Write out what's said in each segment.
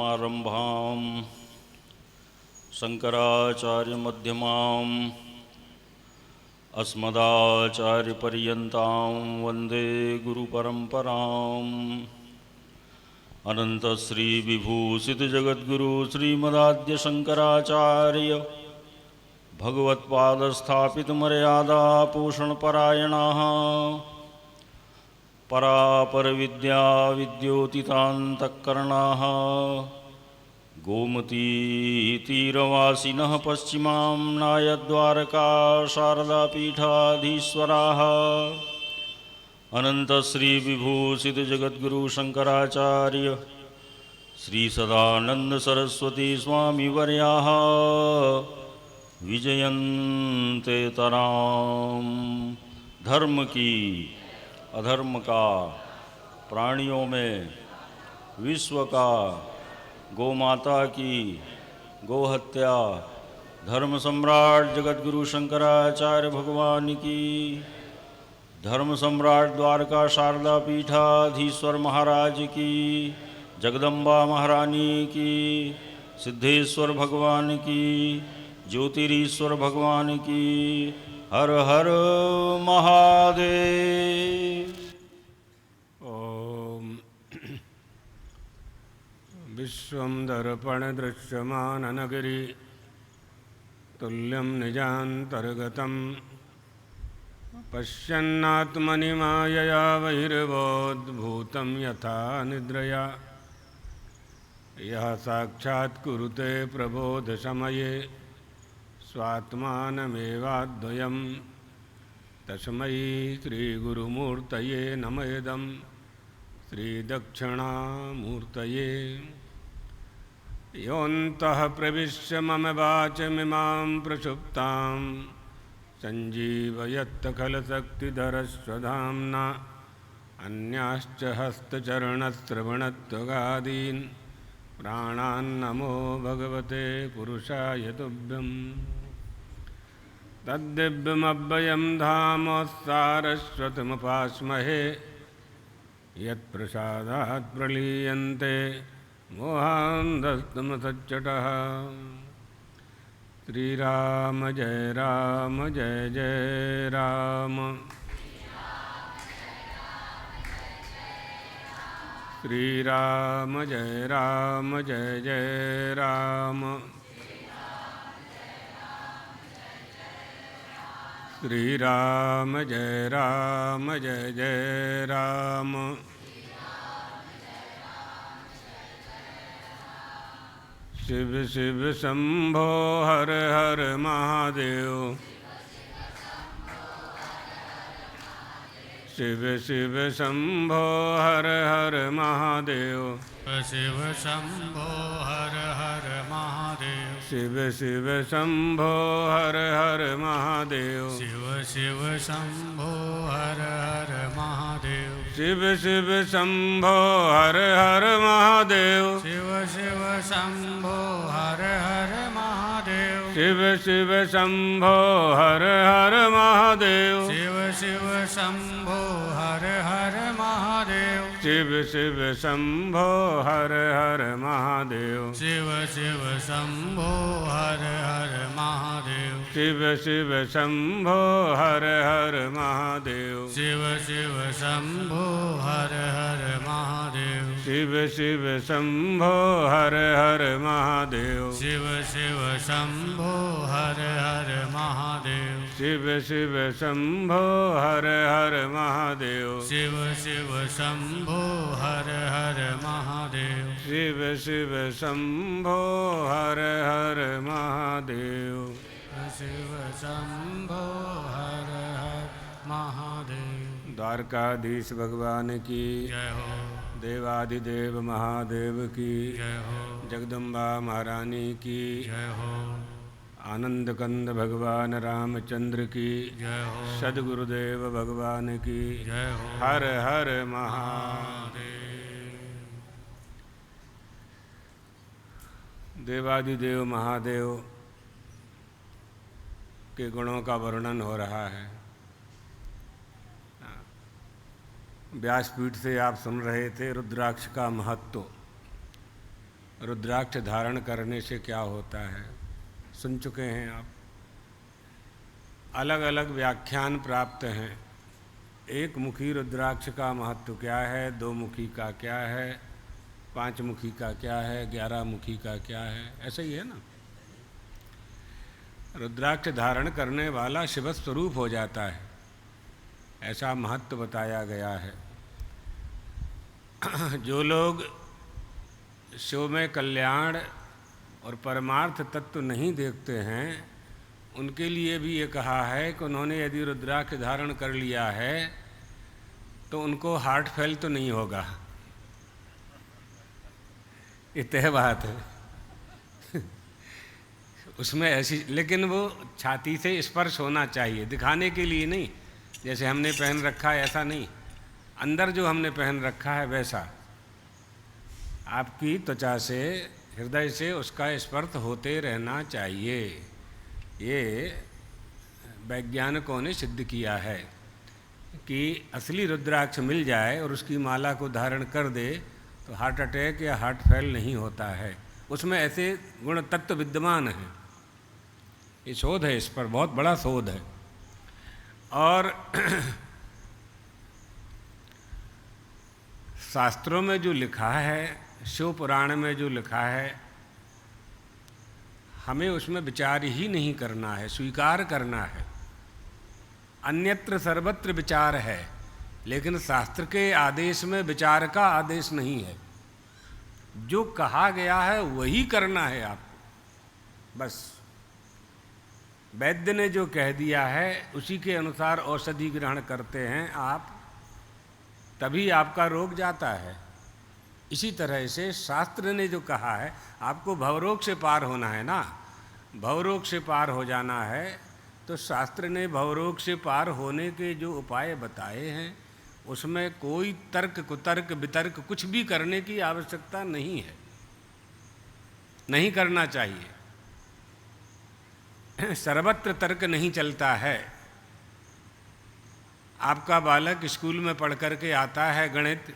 आरंभां शंकराचार्यमध्यमाम् अस्मदाचार्यपर्यन्तां वन्दे गुरुपरम्पराम्। अनन्तश्रीविभूषितजगद्गुरु श्रीमदाद्यशङ्कराचार्य भगवत्पादस्थापितमर्यादापोषणपरायणाः परापरविद्याविद्योतितान्तःकरणाः गोमतीतीरवासिनः पश्चिमां नायद्वारका शारदापीठाधीश्वराः अनन्तश्रीविभूषितजगद्गुरु शङ्कराचार्य श्रीसदानन्दसरस्वती स्वामिवर्याः विजयन्ते तराम। धर्म की अधर्म का, प्राणियों में विश्व का, गौमाता की गोहत्या, धर्म सम्राट जगद्गुरु शंकराचार्य भगवान की, धर्म सम्राट द्वारका शारदा पीठाधीश्वर महाराज की, जगदम्बा महारानी की, सिद्धेश्वर भगवान की, ज्योतिरीश्वर भगवान की। हर हर महादेव। ओम विश्वं दर्पण दृश्यमाननगरी तुल्यं निजान्तर्गतं पश्यन्नात्मनि मायया बहिर्बोधभूतं यथा निद्रया यः साक्षात् कुरुते प्रबोधसमये स्वात्मानमेवाद्वयं तस्मै श्रीगुरुमूर्तये नमः। इदं श्रीदक्षिणामूर्तये योऽन्तः प्रविश्य मम वाचमिमां प्रसुप्तां सञ्जीवयत्खलशक्तिधरस्वधाम्ना अन्याश्च हस्तचरणश्रवणत्वगादीन् प्राणान्नमो भगवते पुरुषाय तुभ्यम्। तद्दिव्यमव्ययं धाम सारस्वतमुपास्महे यत्प्रसादात् प्रलीयन्ते मोहान्धस्तमसच्चटः। श्रीराम जय राम जय जय राम। श्रीराम जय राम जय जय राम। श्रीराम जय राम जय जय राम। शिव शिव शंभो हर हर महादेव। शिव शिव शंभो हर हर महादेव। शिव शंभो हर हर महादेव। शिव शिव शंभो हर हर महादेव। शिव शिव शंभो हर हर महादेव। शिव शिव शंभो हर हर महादेव। शिव शिव शंभो हर हर महादेव। शिव शिव शंभो हर हर महादेव। शिव शिव शंभो हर हर महादेव। शिव शिव शंभो हर हर महादेव। शिव शिव शंभो हर हर महादेव। शिव शिव शंभो हर हर महादेव। शिव शिव शंभो हर हर महादेव। शिव शिव शंभो हर हर महादेव। शिव शिव शंभो हर हर महादेव। शिव शिव शंभो हर हर महादेव। शिव शिव शंभो हर हर महादेव। शिव शिव शंभो हर हर महादेव। शिव शंभो हर हर महादेव। द्वारकाधीश भगवान की जय हो। देवादिदेव महादेव की जय हो। जगदम्बा महारानी की जय हो। आनंद कंद भगवान रामचंद्र की जय हो। सद्गुरुदेव भगवान की जय हो। हर हर महादेव। देवादिदेव महादेव के गुणों का वर्णन हो रहा है। व्यासपीठ से आप सुन रहे थे रुद्राक्ष का महत्व। रुद्राक्ष धारण करने से क्या होता है सुन चुके हैं आप। अलग अलग व्याख्यान प्राप्त हैं। एक मुखी रुद्राक्ष का महत्व क्या है, 2 मुखी का क्या है, 5 मुखी का क्या है, 11 मुखी का क्या है, ऐसा ही है ना। रुद्राक्ष धारण करने वाला शिव स्वरूप हो जाता है, ऐसा महत्व बताया गया है। जो लोग शिव में कल्याण और परमार्थ तत्व नहीं देखते हैं, उनके लिए भी ये कहा है कि उन्होंने यदि रुद्राक्ष धारण कर लिया है तो उनको हार्ट फेल तो नहीं होगा। ये तय बात है। उसमें ऐसी, लेकिन वो छाती से स्पर्श होना चाहिए, दिखाने के लिए नहीं। जैसे हमने पहन रखा है ऐसा नहीं, अंदर जो हमने पहन रखा है वैसा आपकी त्वचा से, हृदय से उसका स्पर्श होते रहना चाहिए। ये वैज्ञानिकों ने सिद्ध किया है कि असली रुद्राक्ष मिल जाए और उसकी माला को धारण कर दे तो हार्ट अटैक या हार्ट फेल नहीं होता है। उसमें ऐसे गुण तत्व विद्यमान हैं। ये शोध है, इस पर बहुत बड़ा शोध है। और शास्त्रों में जो लिखा है, शिव पुराण में जो लिखा है, हमें उसमें विचार ही नहीं करना है, स्वीकार करना है। अन्यत्र सर्वत्र विचार है, लेकिन शास्त्र के आदेश में विचार का आदेश नहीं है। जो कहा गया है वही करना है आपको, बस। वैद्य ने जो कह दिया है उसी के अनुसार औषधि ग्रहण करते हैं आप, तभी आपका रोग जाता है। इसी तरह से शास्त्र ने जो कहा है, आपको भवरोग से पार होना है ना, भवरोग से पार हो जाना है, तो शास्त्र ने भवरोग से पार होने के जो उपाय बताए हैं उसमें कोई तर्क कुतर्क वितर्क कुछ भी करने की आवश्यकता नहीं है, नहीं करना चाहिए। सर्वत्र तर्क नहीं चलता है। आपका बालक स्कूल में पढ़ कर के आता है गणित,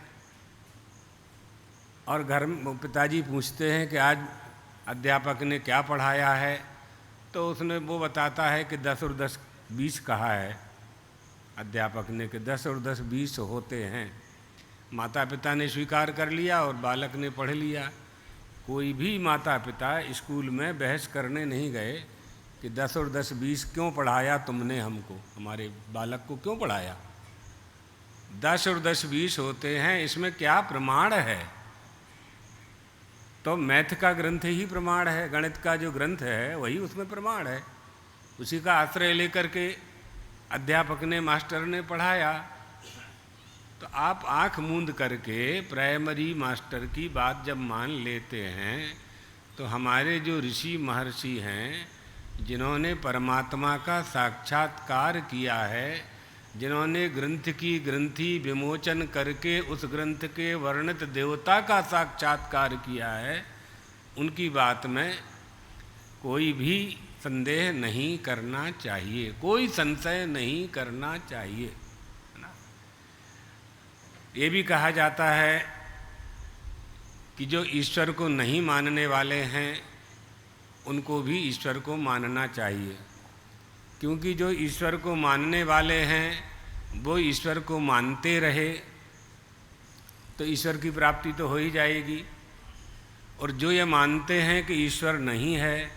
और घर में पिताजी पूछते हैं कि आज अध्यापक ने क्या पढ़ाया है, तो उसने वो बताता है कि 10 और 10 20 कहा है अध्यापक ने, कि 10 और 10 20 होते हैं। माता पिता ने स्वीकार कर लिया और बालक ने पढ़ लिया। कोई भी माता पिता स्कूल में बहस करने नहीं गए कि 10 और 10 20 क्यों पढ़ाया तुमने हमको, हमारे बालक को क्यों पढ़ाया। 10 और 10 20 होते हैं, इसमें क्या प्रमाण है। तो मैथ का ग्रंथ ही प्रमाण है, गणित का जो ग्रंथ है वही उसमें प्रमाण है। उसी का आश्रय लेकर के अध्यापक ने, मास्टर ने पढ़ाया। तो आप आंख मूंद करके प्राइमरी मास्टर की बात जब मान लेते हैं, तो हमारे जो ऋषि महर्षि हैं, जिन्होंने परमात्मा का साक्षात्कार किया है, जिन्होंने ग्रंथ की ग्रंथि विमोचन करके उस ग्रंथ के वर्णित देवता का साक्षात्कार किया है, उनकी बात में कोई भी संदेह नहीं करना चाहिए, कोई संशय नहीं करना चाहिए, है ना। ये भी कहा जाता है कि जो ईश्वर को नहीं मानने वाले हैं उनको भी ईश्वर को मानना चाहिए, क्योंकि जो ईश्वर को मानने वाले हैं वो ईश्वर को मानते रहे तो ईश्वर की प्राप्ति तो हो ही जाएगी। और जो ये मानते हैं कि ईश्वर नहीं है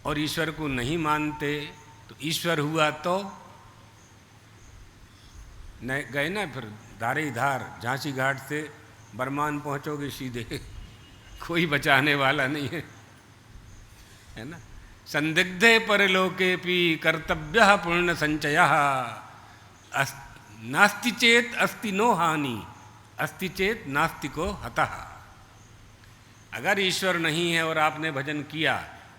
और ईश्वर को नहीं मानते, तो ईश्वर हुआ तो न गए ना, फिर धारे धार झांसी घाट से बरमान पहुंचोगे सीधे, कोई बचाने वाला नहीं है ना। संदिग्धे परलोकेपि कर्तव्यः पुण्य संचयः, नास्ति चेत अस्ति नो हानि, अस्ति चेत नास्ति को हतः। अगर ईश्वर नहीं है और आपने भजन किया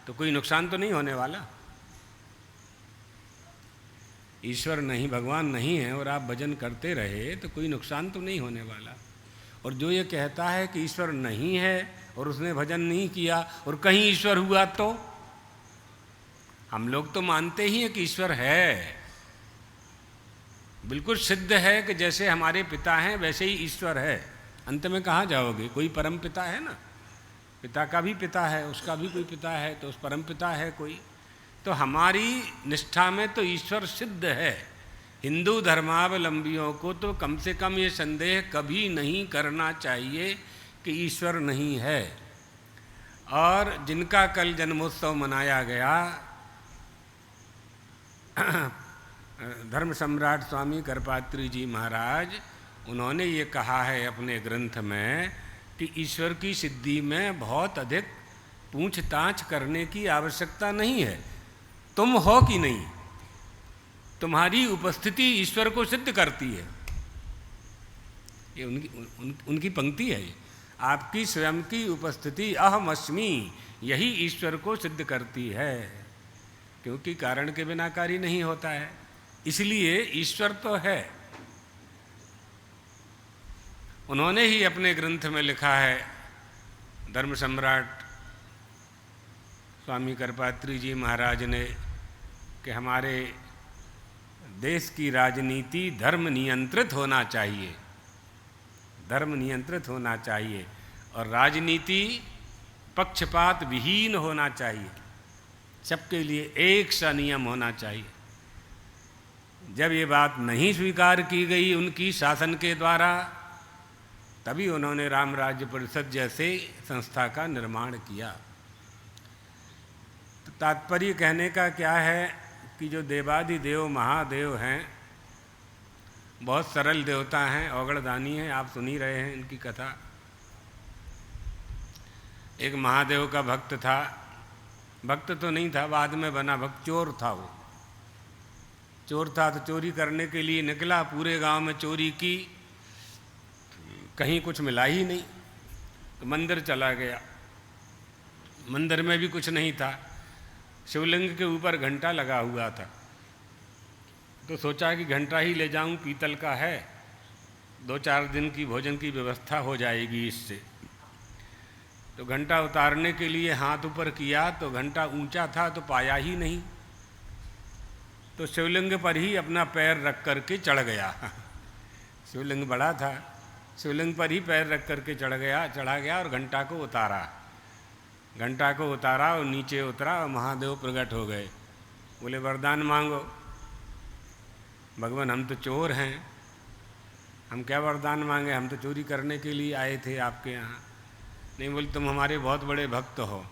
तो कोई नुकसान तो नहीं होने वाला। ईश्वर नहीं, भगवान नहीं है और आप भजन करते रहे तो कोई नुकसान तो नहीं होने वाला। और जो ये कहता है कि ईश्वर नहीं है और उसने भजन नहीं किया और कहीं ईश्वर हुआ, तो हम लोग तो मानते ही हैं कि ईश्वर है, बिल्कुल सिद्ध है कि जैसे हमारे पिता हैं वैसे ही ईश्वर है। अंत में कहाँ जाओगे, कोई परम पिता है ना, पिता का भी पिता है, उसका भी कोई पिता है, तो उस परम पिता है कोई। तो हमारी निष्ठा में तो ईश्वर सिद्ध है। हिंदू धर्मावलंबियों को तो कम से कम ये संदेह कभी नहीं करना चाहिए कि ईश्वर नहीं है। और जिनका कल जन्मोत्सव मनाया गया, धर्म सम्राट स्वामी करपात्री जी महाराज, उन्होंने ये कहा है अपने ग्रंथ में कि ईश्वर की सिद्धि में बहुत अधिक पूछताछ करने की आवश्यकता नहीं है। तुम हो कि नहीं, तुम्हारी उपस्थिति ईश्वर को सिद्ध करती है। ये उनकी पंक्ति है। ये आपकी स्वयं की उपस्थिति अहम अस्मि, यही ईश्वर को सिद्ध करती है, क्योंकि कारण के बिना कार्य नहीं होता है। इसलिए ईश्वर तो है। उन्होंने ही अपने ग्रंथ में लिखा है, धर्म सम्राट स्वामी करपात्री जी महाराज ने, कि हमारे देश की राजनीति धर्म नियंत्रित होना चाहिए, धर्म नियंत्रित होना चाहिए, और राजनीति पक्षपात विहीन होना चाहिए, सबके लिए एक सा नियम होना चाहिए। जब ये बात नहीं स्वीकार की गई उनकी शासन के द्वारा, तभी उन्होंने राम राज्य परिषद जैसे संस्था का निर्माण किया। तो तात्पर्य कहने का क्या है कि जो देवादिदेव महादेव हैं, बहुत सरल देवता हैं, औगड़दानी हैं, आप सुन ही रहे हैं इनकी कथा। एक महादेव का भक्त था, भक्त तो नहीं था, बाद में बना भक्त, चोर था वो। चोर था तो चोरी करने के लिए निकला, पूरे गांव में चोरी की, कहीं कुछ मिला ही नहीं, तो मंदिर चला गया। मंदिर में भी कुछ नहीं था, शिवलिंग के ऊपर घंटा लगा हुआ था, तो सोचा कि घंटा ही ले जाऊं, पीतल का है, 2-4 दिन की भोजन की व्यवस्था हो जाएगी इससे। तो घंटा उतारने के लिए हाथ ऊपर किया तो घंटा ऊंचा था तो पाया ही नहीं, तो शिवलिंग पर ही अपना पैर रख करके चढ़ गया। शिवलिंग बड़ा था, शिवलिंग पर ही पैर रख करके चढ़ा गया और घंटा को उतारा। घंटा को उतारा और नीचे उतरा और महादेव प्रकट हो गए। बोले वरदान मांगो। भगवान हम तो चोर हैं, हम क्या वरदान मांगे, हम तो चोरी करने के लिए आए थे आपके यहाँ। नहीं, बोले तुम हमारे बहुत बड़े भक्त हो।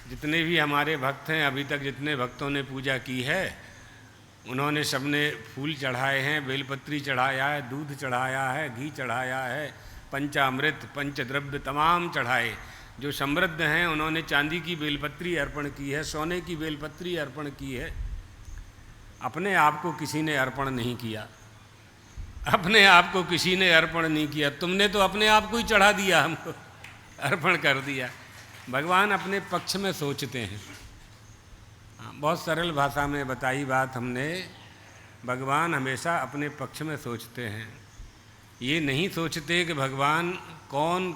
जितने भी हमारे भक्त हैं, अभी तक जितने भक्तों ने पूजा की है, उन्होंने सबने फूल चढ़ाए हैं, बेलपत्री चढ़ाया है, दूध चढ़ाया है, घी चढ़ाया है, पंचामृत पंचद्रव्य तमाम चढ़ाए। जो समृद्ध हैं उन्होंने चांदी की बेलपत्री अर्पण की है, सोने की बेलपत्री अर्पण की है। अपने आप को किसी ने अर्पण नहीं किया, अपने आप को किसी ने अर्पण नहीं किया। तुमने तो अपने आप को ही चढ़ा दिया, हमको अर्पण कर दिया। भगवान अपने पक्ष में सोचते हैं। बहुत सरल भाषा में बताई बात हमने, भगवान हमेशा अपने पक्ष में सोचते हैं। ये नहीं सोचते कि भगवान कौन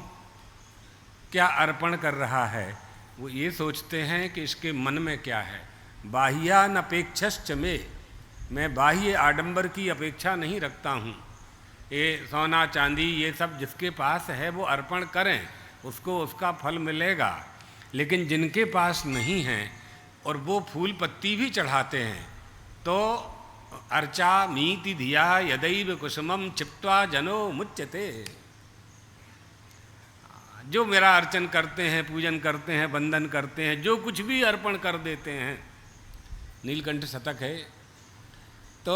क्या अर्पण कर रहा है, वो ये सोचते हैं कि इसके मन में क्या है। बाह्यानपेक्षश्च में, मैं बाह्य आडंबर की अपेक्षा नहीं रखता हूँ। ये सोना चांदी ये सब जिसके पास है वो अर्पण करें, उसको उसका फल मिलेगा। लेकिन जिनके पास नहीं है और वो फूल पत्ती भी चढ़ाते हैं, तो अर्चा मीति धिया यदैव कुसुमम चिप्त्वा जनो मुच्यते। जो मेरा अर्चन करते हैं, पूजन करते हैं, वंदन करते हैं, जो कुछ भी अर्पण कर देते हैं, नीलकंठ शतक है, तो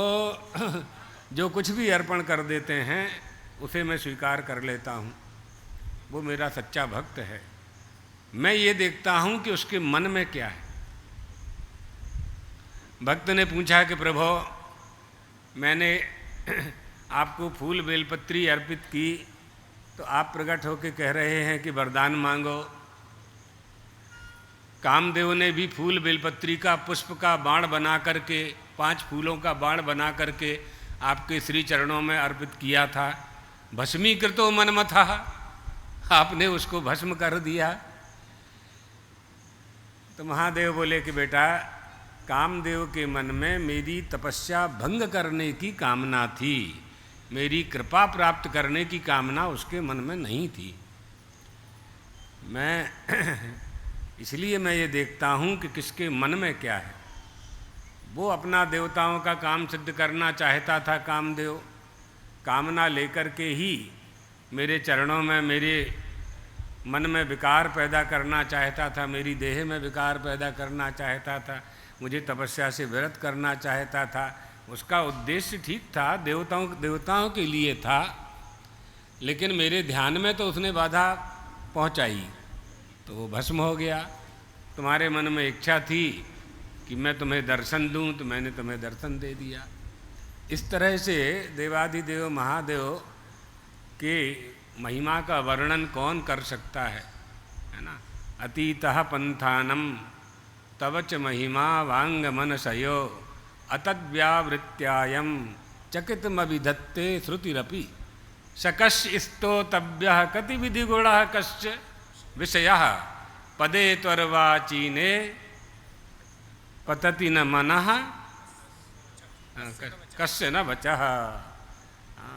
जो कुछ भी अर्पण कर देते हैं उसे मैं स्वीकार कर लेता हूँ, वो मेरा सच्चा भक्त है। मैं ये देखता हूँ कि उसके मन में क्या है। भक्त ने पूछा कि प्रभु, मैंने आपको फूल बेलपत्री अर्पित की, तो आप प्रकट होकर कह रहे हैं कि वरदान मांगो। कामदेव ने भी फूल बेलपत्री का पुष्प का बाण बना करके, 5 फूलों का बाण बना करके आपके श्री चरणों में अर्पित किया था। भस्मीकृतो मनमथा, आपने उसको भस्म कर दिया। तो महादेव बोले कि बेटा, कामदेव के मन में मेरी तपस्या भंग करने की कामना थी, मेरी कृपा प्राप्त करने की कामना उसके मन में नहीं थी। इसलिए मैं ये देखता हूँ कि किसके मन में क्या है। वो अपना देवताओं का काम सिद्ध करना चाहता था, कामदेव, कामना लेकर के ही मेरे चरणों में, मेरे मन में विकार पैदा करना चाहता था, मेरी देह में विकार पैदा करना चाहता था, मुझे तपस्या से विरत करना चाहता था। उसका उद्देश्य ठीक था, देवताओं के लिए था, लेकिन मेरे ध्यान में तो उसने बाधा पहुंचाई, तो वो भस्म हो गया। तुम्हारे मन में इच्छा थी कि मैं तुम्हें दर्शन दूं, तो मैंने तुम्हें दर्शन दे दिया। इस तरह से देवाधिदेव महादेव के महिमा का वर्णन कौन कर सकता है ना। अतीतः पंथानम तवच महिमा वांग मनसयो अतद्व्यावृत्यायम चकितमभिधत्ते श्रुतिरपि सकश् स्तोतव्यः कति विधिगुणः कश्च विषयः पदे त्वरवाचीने पतति न मनः कस्य न वचः।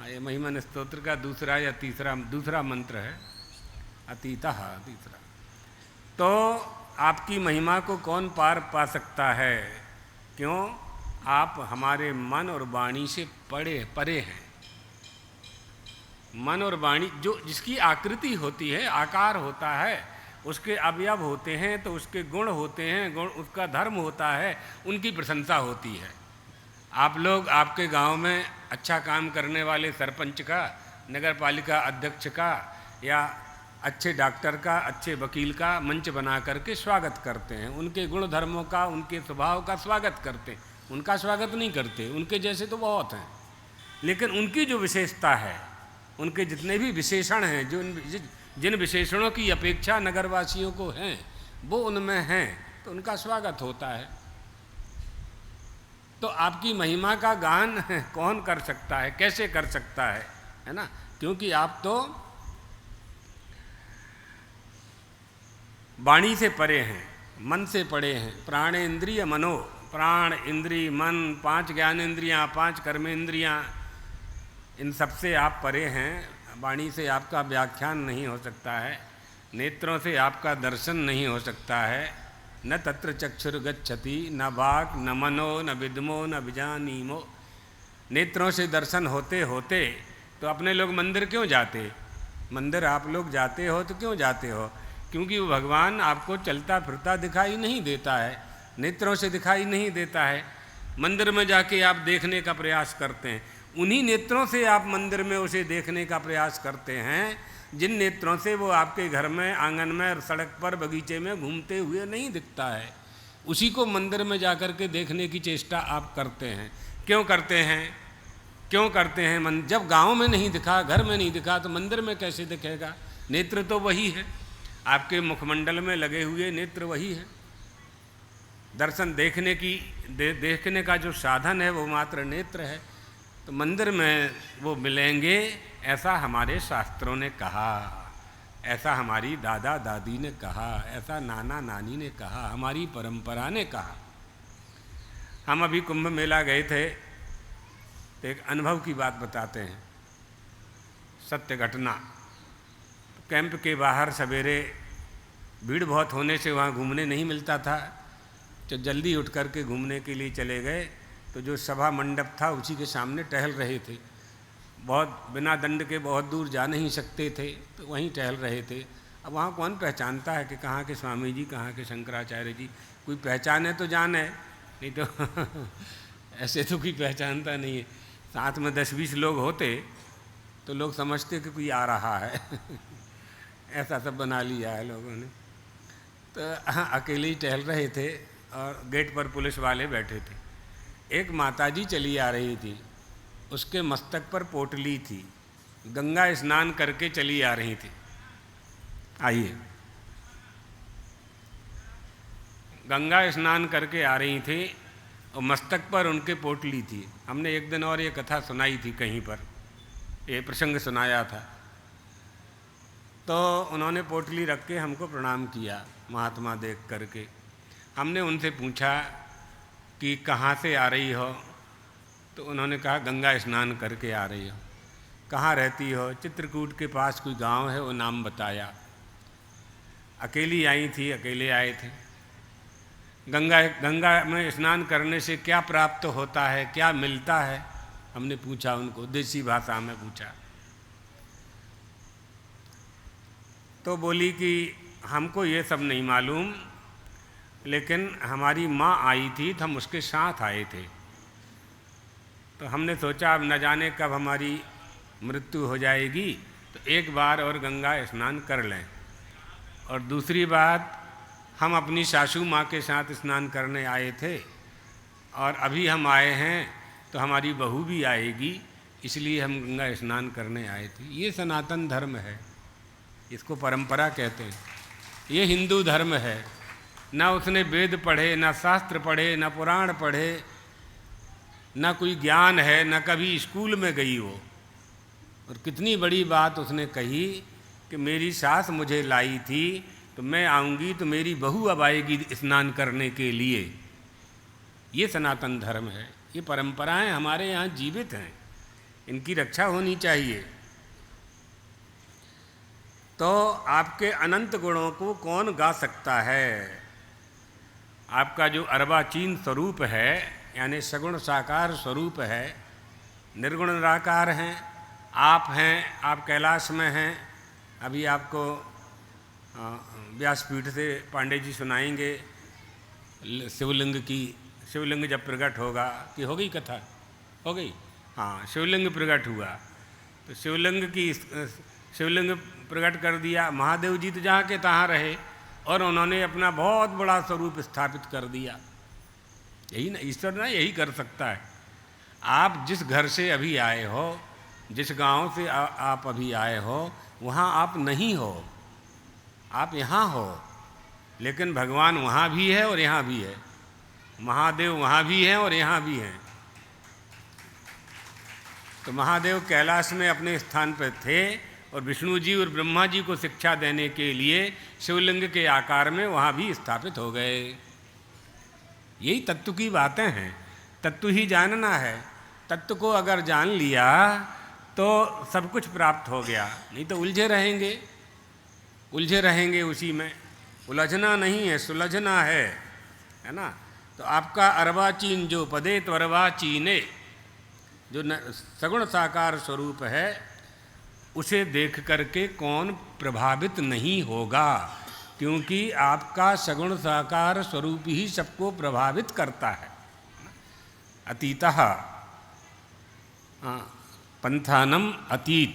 ये महिमन स्तोत्र का दूसरा मंत्र है, अतीतः, तीसरा। तो आपकी महिमा को कौन पार पा सकता है? क्यों? आप हमारे मन और वाणी से परे हैं। मन और वाणी जिसकी आकृति होती है, आकार होता है, उसके अवयव होते हैं, तो उसके गुण होते हैं, उसका धर्म होता है, उनकी प्रशंसा होती है। आप लोग आपके गांव में अच्छा काम करने वाले सरपंच का, नगर पालिका अध्यक्ष का, या अच्छे डॉक्टर का, अच्छे वकील का मंच बना करके स्वागत करते हैं। उनके गुण धर्मों का, उनके स्वभाव का स्वागत करते हैं। उनका स्वागत नहीं करते, उनके जैसे तो बहुत हैं, लेकिन उनकी जो विशेषता है, उनके जितने भी विशेषण हैं, जिन विशेषणों की अपेक्षा नगरवासियों को हैं, वो उनमें हैं, तो उनका स्वागत होता है। तो आपकी महिमा का गान कौन कर सकता है, कैसे कर सकता है ना? क्योंकि आप तो वाणी से परे हैं, मन से परे हैं। प्राण इंद्रिय मनो, प्राण, इंद्रिय, मन, 5 ज्ञानेंद्रियाँ, 5 कर्मेंद्रियाँ, इन सबसे आप परे हैं। वाणी से आपका व्याख्यान नहीं हो सकता है, नेत्रों से आपका दर्शन नहीं हो सकता है। न तत्र चक्षुर्गच्छति न वाक् न मनो न विद्मो न विजानीमो। नेत्रों से दर्शन होते होते तो अपने लोग मंदिर क्यों जाते? मंदिर आप लोग जाते हो तो क्यों जाते हो? क्योंकि वो भगवान आपको चलता फिरता दिखाई नहीं देता है, नेत्रों से दिखाई नहीं देता है। मंदिर में जाके आप देखने का प्रयास करते हैं, उन्हीं नेत्रों से आप मंदिर में उसे देखने का प्रयास करते हैं जिन नेत्रों से वो आपके घर में, आंगन में, सड़क पर, बगीचे में घूमते हुए नहीं दिखता है। उसी को मंदिर में जाकर के देखने की चेष्टा आप करते हैं। क्यों करते हैं? क्यों करते हैं? जब गांव में नहीं दिखा, घर में नहीं दिखा, तो मंदिर में कैसे दिखेगा? नेत्र तो वही है, आपके मुखमंडल में लगे हुए नेत्र वही है। दर्शन देखने का जो साधन है वो मात्र नेत्र है। तो मंदिर में वो मिलेंगे, ऐसा हमारे शास्त्रों ने कहा, ऐसा हमारी दादा दादी ने कहा, ऐसा नाना नानी ने कहा, हमारी परंपरा ने कहा। हम अभी कुंभ मेला गए थे, तो एक अनुभव की बात बताते हैं, सत्य घटना। कैंप के बाहर सवेरे भीड़ बहुत होने से वहाँ घूमने नहीं मिलता था, तो जल्दी उठ कर के घूमने के लिए चले गए। तो जो सभा मंडप था उसी के सामने टहल रहे थे। बहुत बिना दंड के बहुत दूर जा नहीं सकते थे, तो वहीं टहल रहे थे। अब वहाँ कौन पहचानता है कि कहाँ के स्वामी जी, कहाँ के शंकराचार्य जी? कोई पहचाने तो जाने, नहीं तो ऐसे तो कोई पहचानता नहीं है। साथ में 10-20 लोग होते तो लोग समझते कि कोई आ रहा है ऐसा सब बना लिया है लोगों ने। तो अकेले ही टहल रहे थे और गेट पर पुलिस वाले बैठे थे। एक माताजी चली आ रही थी, उसके मस्तक पर पोटली थी, गंगा स्नान करके चली आ रही थी। आइए, गंगा स्नान करके आ रही थी और मस्तक पर उनके पोटली थी। हमने एक दिन और ये कथा सुनाई थी, कहीं पर ये प्रसंग सुनाया था। तो उन्होंने पोटली रख के हमको प्रणाम किया, महात्मा देख करके। हमने उनसे पूछा कि कहाँ से आ रही हो? तो उन्होंने कहा गंगा स्नान करके आ रही हो। कहाँ रहती हो? चित्रकूट के पास कोई गांव है, वो नाम बताया। अकेली आई थी, अकेले आए थे। गंगा में स्नान करने से क्या प्राप्त होता है, क्या मिलता है? हमने पूछा उनको, देसी भाषा में पूछा। तो बोली कि हमको ये सब नहीं मालूम, लेकिन हमारी माँ आई थी तो हम उसके साथ आए थे। तो हमने सोचा अब न जाने कब हमारी मृत्यु हो जाएगी, तो एक बार और गंगा स्नान कर लें। और दूसरी बात, हम अपनी सासू माँ के साथ स्नान करने आए थे, और अभी हम आए हैं तो हमारी बहू भी आएगी, इसलिए हम गंगा स्नान करने आए थे। ये सनातन धर्म है, इसको परंपरा कहते हैं। ये हिंदू धर्म है। ना उसने वेद पढ़े, ना शास्त्र पढ़े, ना पुराण पढ़े, ना कोई ज्ञान है, ना कभी स्कूल में गई हो। और कितनी बड़ी बात उसने कही कि मेरी सास मुझे लाई थी, तो मैं आऊँगी तो मेरी बहू अब आएगी स्नान करने के लिए। ये सनातन धर्म है। ये परंपराएं हमारे यहाँ जीवित हैं, इनकी रक्षा होनी चाहिए। तो आपके अनंत गुणों को कौन गा सकता है? आपका जो अर्वाचीन स्वरूप है, यानी सगुण साकार स्वरूप है, निर्गुण निराकार हैं, आप कैलाश में हैं। अभी आपको व्यासपीठ से पांडे जी सुनाएंगे शिवलिंग की। शिवलिंग जब प्रकट होगा, कि हो गई कथा? हो गई, हाँ, शिवलिंग प्रकट हुआ तो शिवलिंग प्रकट कर दिया। महादेव जी तो जहाँ के तहाँ रहे, और उन्होंने अपना बहुत बड़ा स्वरूप स्थापित कर दिया। यही ना ईश्वर ना यही कर सकता है। आप जिस घर से अभी आए हो, जिस गांव से आप अभी आए हो, वहाँ आप नहीं हो, आप यहाँ हो। लेकिन भगवान वहाँ भी है और यहाँ भी है, महादेव वहाँ भी हैं और यहाँ भी हैं। तो महादेव कैलाश में अपने स्थान पर थे, और विष्णु जी और ब्रह्मा जी को शिक्षा देने के लिए शिवलिंग के आकार में वहाँ भी स्थापित हो गए। यही तत्व की बातें हैं। तत्व ही जानना है। तत्व को अगर जान लिया तो सब कुछ प्राप्त हो गया, नहीं तो उलझे रहेंगे उसी में। उलझना नहीं है, सुलझना है ना। तो आपका अर्वाचीन जो पदे त्वरवाचीने, जो सगुण साकार स्वरूप है, उसे देख करके कौन प्रभावित नहीं होगा, क्योंकि आपका सगुण साकार स्वरूप ही सबको प्रभावित करता है। अतीतः पंथानम, अतीत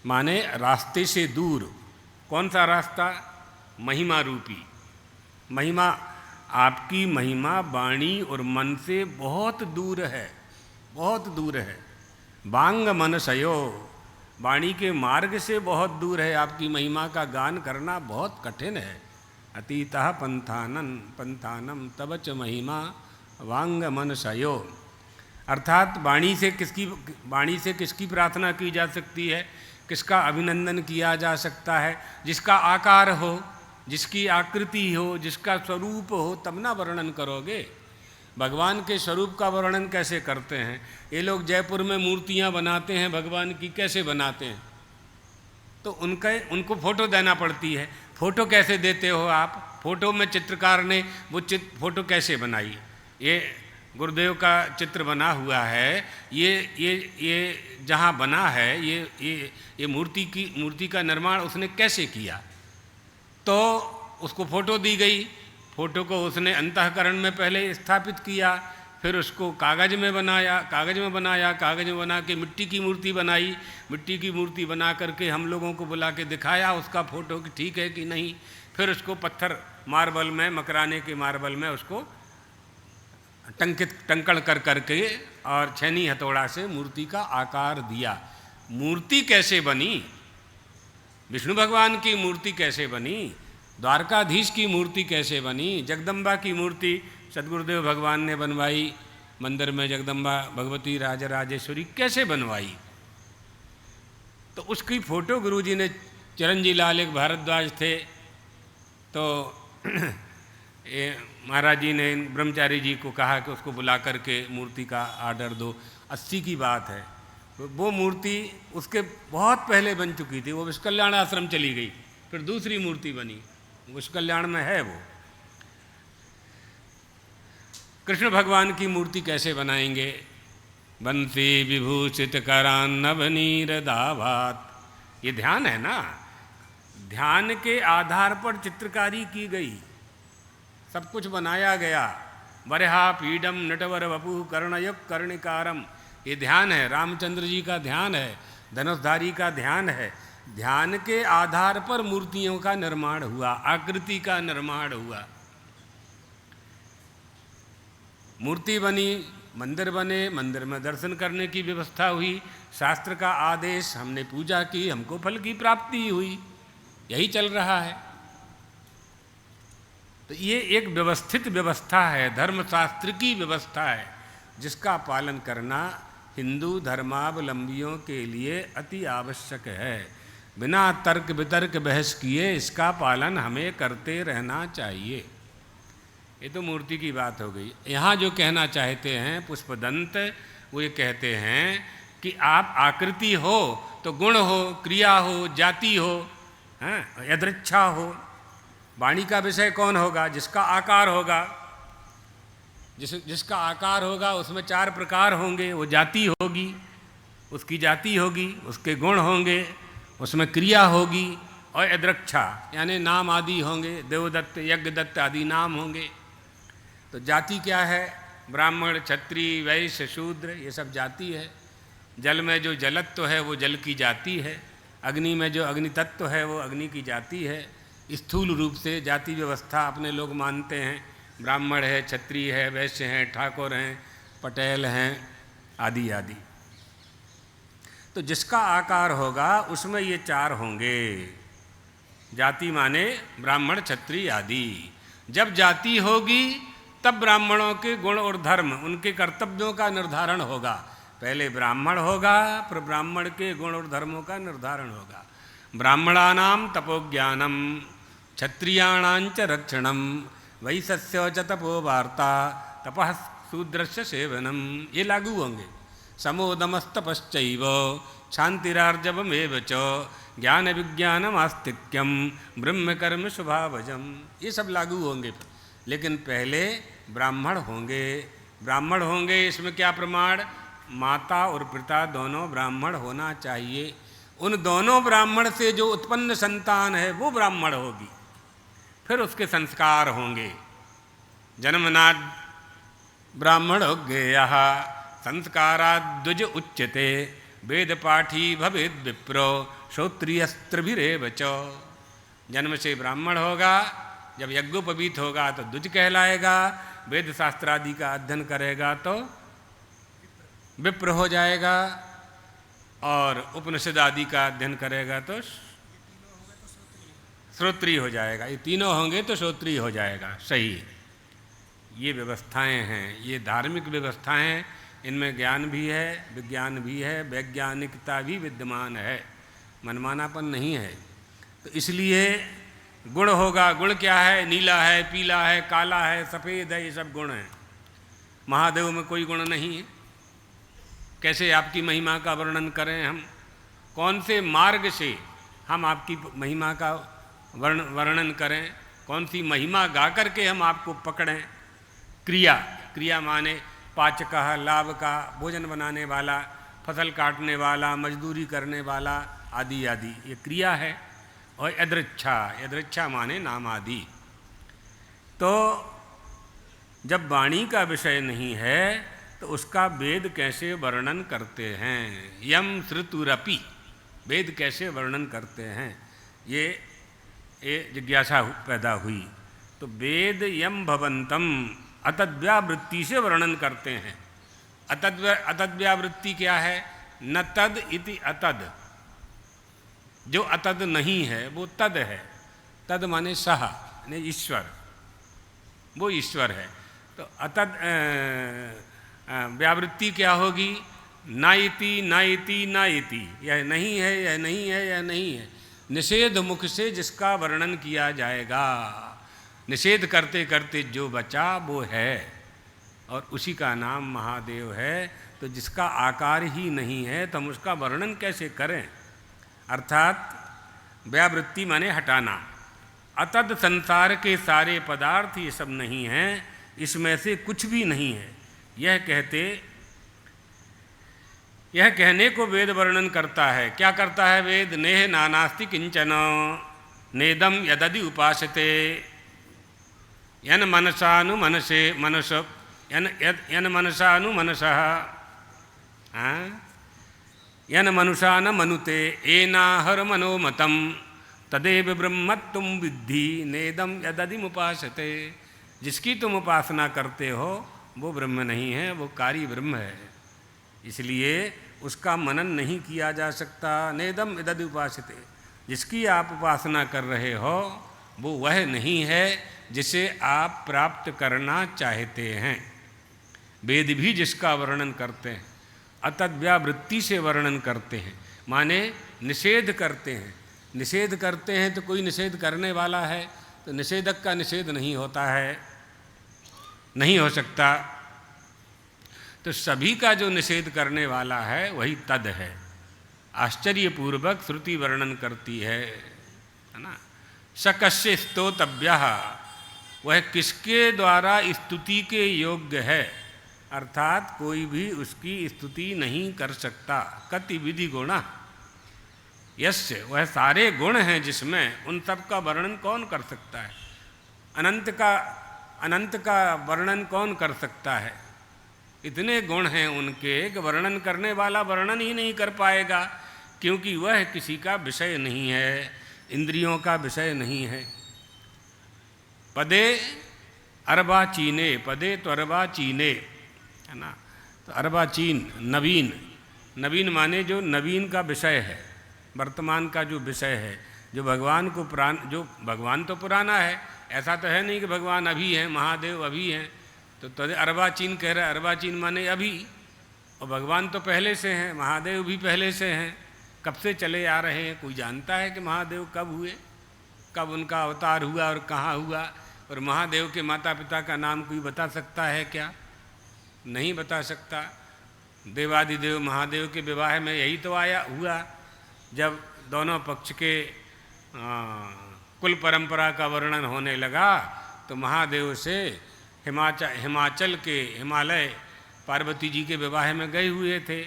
माने रास्ते से दूर। कौन सा रास्ता? महिमा रूपी। महिमा, आपकी महिमा वाणी और मन से बहुत दूर है, बहुत दूर है। बांग मनसयो, वाणी के मार्ग से बहुत दूर है। आपकी महिमा का गान करना बहुत कठिन है। अतीतः पंथानम तब च महिमा वांग मनसयो। अर्थात वाणी से किसकी प्रार्थना की जा सकती है, किसका अभिनंदन किया जा सकता है? जिसका आकार हो, जिसकी आकृति हो, जिसका स्वरूप हो, तब ना वर्णन करोगे। भगवान के स्वरूप का वर्णन कैसे करते हैं? ये लोग जयपुर में मूर्तियां बनाते हैं भगवान की, कैसे बनाते हैं? तो उनको फोटो देना पड़ती है। फोटो कैसे देते हो आप? फोटो में चित्रकार ने वो फोटो कैसे बनाई? ये गुरुदेव का चित्र बना हुआ है, ये जहाँ बना है, ये मूर्ति का निर्माण उसने कैसे किया? तो उसको फोटो दी गई। फोटो को उसने अंतःकरण में पहले स्थापित किया, फिर उसको कागज में बनाया, कागज में बना के मिट्टी की मूर्ति बनाई। मिट्टी की मूर्ति बना करके हम लोगों को बुला के दिखाया उसका फोटो कि ठीक है कि नहीं। फिर उसको पत्थर मार्बल में, मकराने के मार्बल में उसको टंकण कर करके और छेनी हथौड़ा से मूर्ति का आकार दिया। मूर्ति कैसे बनी? विष्णु भगवान की मूर्ति कैसे बनी? द्वारकाधीश की मूर्ति कैसे बनी? जगदम्बा की मूर्ति सदगुरुदेव भगवान ने बनवाई मंदिर में। जगदम्बा भगवती राजराजेश्वरी कैसे बनवाई? तो उसकी फोटो गुरुजी ने, चिरंजी लाल एक भारद्वाज थे, तो महाराज जी ने ब्रह्मचारी जी को कहा कि उसको बुला करके मूर्ति का आर्डर दो। 80 की बात है। वो मूर्ति उसके बहुत पहले बन चुकी थी, वो विश्वकल्याण आश्रम चली गई, फिर दूसरी मूर्ति बनी, विश्वकल्याण में है वो। कृष्ण भगवान की मूर्ति कैसे बनाएंगे? बंसी विभूषित करान्नव नीर दावात, ये ध्यान है ना, ध्यान के आधार पर चित्रकारी की गई, सब कुछ बनाया गया। वरहा पीडम नटवर वपु कर्णयुग कर्णिकारम, ये ध्यान है, रामचंद्र जी का ध्यान है, धनुषधारी का ध्यान है। ध्यान के आधार पर मूर्तियों का निर्माण हुआ, आकृति का निर्माण हुआ। मूर्ति बनी, मंदिर बने, मंदिर में दर्शन करने की व्यवस्था हुई, शास्त्र का आदेश, हमने पूजा की, हमको फल की प्राप्ति हुई, यही चल रहा है। तो ये एक व्यवस्थित व्यवस्था है, धर्मशास्त्र की व्यवस्था है, जिसका पालन करना हिंदू धर्मावलंबियों के लिए अति आवश्यक है। बिना तर्क वितर्क बहस किए इसका पालन हमें करते रहना चाहिए। ये तो मूर्ति की बात हो गई। यहाँ जो कहना चाहते हैं पुष्पदंत, वो ये कहते हैं कि आप आकृति हो तो गुण हो, क्रिया हो, जाति हो, यदृच्छा हो। वाणी का विषय कौन होगा? जिसका आकार होगा, जिसका आकार होगा उसमें 4 प्रकार होंगे, वो जाति होगी, उसकी जाति होगी, उसके गुण होंगे, उसमें क्रिया होगी, और यदृच्छा यानी नाम आदि होंगे, देवदत्त यज्ञदत्त आदि नाम होंगे। तो जाति क्या है? ब्राह्मण, क्षत्रिय, वैश्य, शूद्र, ये सब जाति है। जल में जो जलत्व है वो जल की जाति है, अग्नि में जो अग्नि तत्व है वो अग्नि की जाति है। स्थूल रूप से जाति व्यवस्था अपने लोग मानते हैं, ब्राह्मण है, क्षत्रिय है, वैश्य हैं, ठाकुर हैं, पटेल हैं, आदि आदि। तो जिसका आकार होगा उसमें ये 4 होंगे। जाति माने ब्राह्मण, क्षत्रिय आदि। जब जाति होगी तब ब्राह्मणों के गुण और धर्म, उनके कर्तव्यों का निर्धारण होगा। पहले ब्राह्मण होगा, फिर ब्राह्मण के गुण और धर्मों का निर्धारण होगा। ब्राह्मणानां तपोज्ञानम, क्षत्रियाणांच रक्षणम, वैश्यस्य च तपो वार्ता, तपः शूद्रस्य सेवनम, ये लागू होंगे। समोदमस्तपश्चैव शांतिरार्जवमेव च ज्ञान विज्ञानम आस्तिक्यम ब्रह्म कर्म स्वभावजम, ये सब लागू होंगे। लेकिन पहले ब्राह्मण होंगे। ब्राह्मण होंगे, इसमें क्या प्रमाण? माता और पिता दोनों ब्राह्मण होना चाहिए। उन दोनों ब्राह्मण से जो उत्पन्न संतान है वो ब्राह्मण होगी। फिर उसके संस्कार होंगे। जन्मनाद ब्राह्मण ज्ञेयः संस्काराद् द्विज उच्यते, वेद पाठी भवेद् विप्रो श्रोत्रियस्त्रिभिरेव च। जन्म से ब्राह्मण होगा, जब यज्ञोपवीत होगा तो द्विज कहलाएगा, वेद शास्त्र आदि का अध्ययन करेगा तो विप्र हो जाएगा, और उपनिषद आदि का अध्ययन करेगा तो श्रोत्रिय हो जाएगा। ये तीनों होंगे तो श्रोत्रिय हो जाएगा। सही, ये व्यवस्थाएं हैं, ये धार्मिक व्यवस्थाएं, इनमें ज्ञान भी है, विज्ञान भी है, वैज्ञानिकता भी विद्यमान है, मनमानापन नहीं है। तो इसलिए गुण होगा। गुण क्या है? नीला है, पीला है, काला है, सफ़ेद है, ये सब गुण हैं। महादेव में कोई गुण नहीं है। कैसे आपकी महिमा का वर्णन करें हम? कौन से मार्ग से हम आपकी महिमा का वर्णन करें? कौन सी महिमा गा करके हम आपको पकड़ें? क्रिया, क्रिया माने पाचकः, लाभ का, भोजन बनाने वाला, फसल काटने वाला, मजदूरी करने वाला, आदि आदि, ये क्रिया है। और यदृच्छा, यदृच्छा माने नाम आदि। तो जब वाणी का विषय नहीं है तो उसका वेद कैसे वर्णन करते हैं? यम श्रुतुरपि, वेद कैसे वर्णन करते हैं? ये जिज्ञासा पैदा हुई। तो वेद यम भवंतम अतद्व्यावृत्ति से वर्णन करते हैं। अतद्व्यावृत्ति क्या है? न तद इति अतद, जो अतद नहीं है वो तद है। तद माने सह, यानी ईश्वर, वो ईश्वर है। तो अतद व्यावृत्ति क्या होगी? नाइति नाइति नाइति, यह नहीं है, यह नहीं है, यह नहीं है। निषेध मुख से जिसका वर्णन किया जाएगा, निषेध करते करते जो बचा वो है, और उसी का नाम महादेव है। तो जिसका आकार ही नहीं है तो हम उसका वर्णन कैसे करें। अर्थात व्यावृत्ति माने हटाना। अतद संसार के सारे पदार्थ ये सब नहीं हैं, इसमें से कुछ भी नहीं है, यह कहने को वेद वर्णन करता है। क्या करता है वेद? नेह नानास्ति किंचन नेदम यदि उपासते यन मनसानु मनसे मनस यन मनसानु मनसः यन मनुषा न मनुते एनाहर मनोमतम तदेव ब्रह्मत्वं विद्धि नेदम यदि उपासते। जिसकी तुम उपासना करते हो वो ब्रह्म नहीं है, वो कार्य ब्रह्म है, इसलिए उसका मनन नहीं किया जा सकता। नेदम यदि उपासते, जिसकी आप उपासना कर रहे हो वो वह नहीं है जिसे आप प्राप्त करना चाहते हैं। वेद भी जिसका वर्णन करते हैं अतद्व्यावृत्ति से वर्णन करते हैं, माने निषेध करते हैं। निषेध करते हैं तो कोई निषेध करने वाला है, तो निषेधक का निषेध नहीं होता है, नहीं हो सकता। तो सभी का जो निषेध करने वाला है वही तद है। आश्चर्यपूर्वक श्रुति वर्णन करती है ना। सकस्य स्तोतव्यः, वह किसके द्वारा स्तुति के योग्य है, अर्थात कोई भी उसकी स्तुति नहीं कर सकता। कति विधि गुणा यस्य, वह सारे गुण हैं जिसमें, उन सब का वर्णन कौन कर सकता है। अनंत का वर्णन कौन कर सकता है। इतने गुण हैं उनके कि वर्णन करने वाला वर्णन ही नहीं कर पाएगा, क्योंकि वह किसी का विषय नहीं है, इंद्रियों का विषय नहीं है। पदे अर्वाचीने, पदे तो अर्वाचीने है ना। तो अर्वाचीन नवीन, नवीन माने जो नवीन का विषय है, वर्तमान का जो विषय है, जो भगवान को जो भगवान तो पुराना है, ऐसा तो है नहीं कि भगवान अभी हैं, महादेव अभी हैं। तो अर्वाचीन कह रहे, अर्वाचीन माने अभी, और भगवान तो पहले से हैं, महादेव भी पहले से हैं, कब से चले आ रहे हैं। कोई जानता है कि महादेव कब हुए, कब उनका अवतार हुआ और कहाँ हुआ। और महादेव के माता पिता का नाम कोई बता सकता है क्या? नहीं बता सकता। देवादिदेव महादेव के विवाह में यही तो हुआ, जब दोनों पक्ष के कुल परंपरा का वर्णन होने लगा तो महादेव से हिमाचल के हिमालय पार्वती जी के विवाह में गए हुए थे।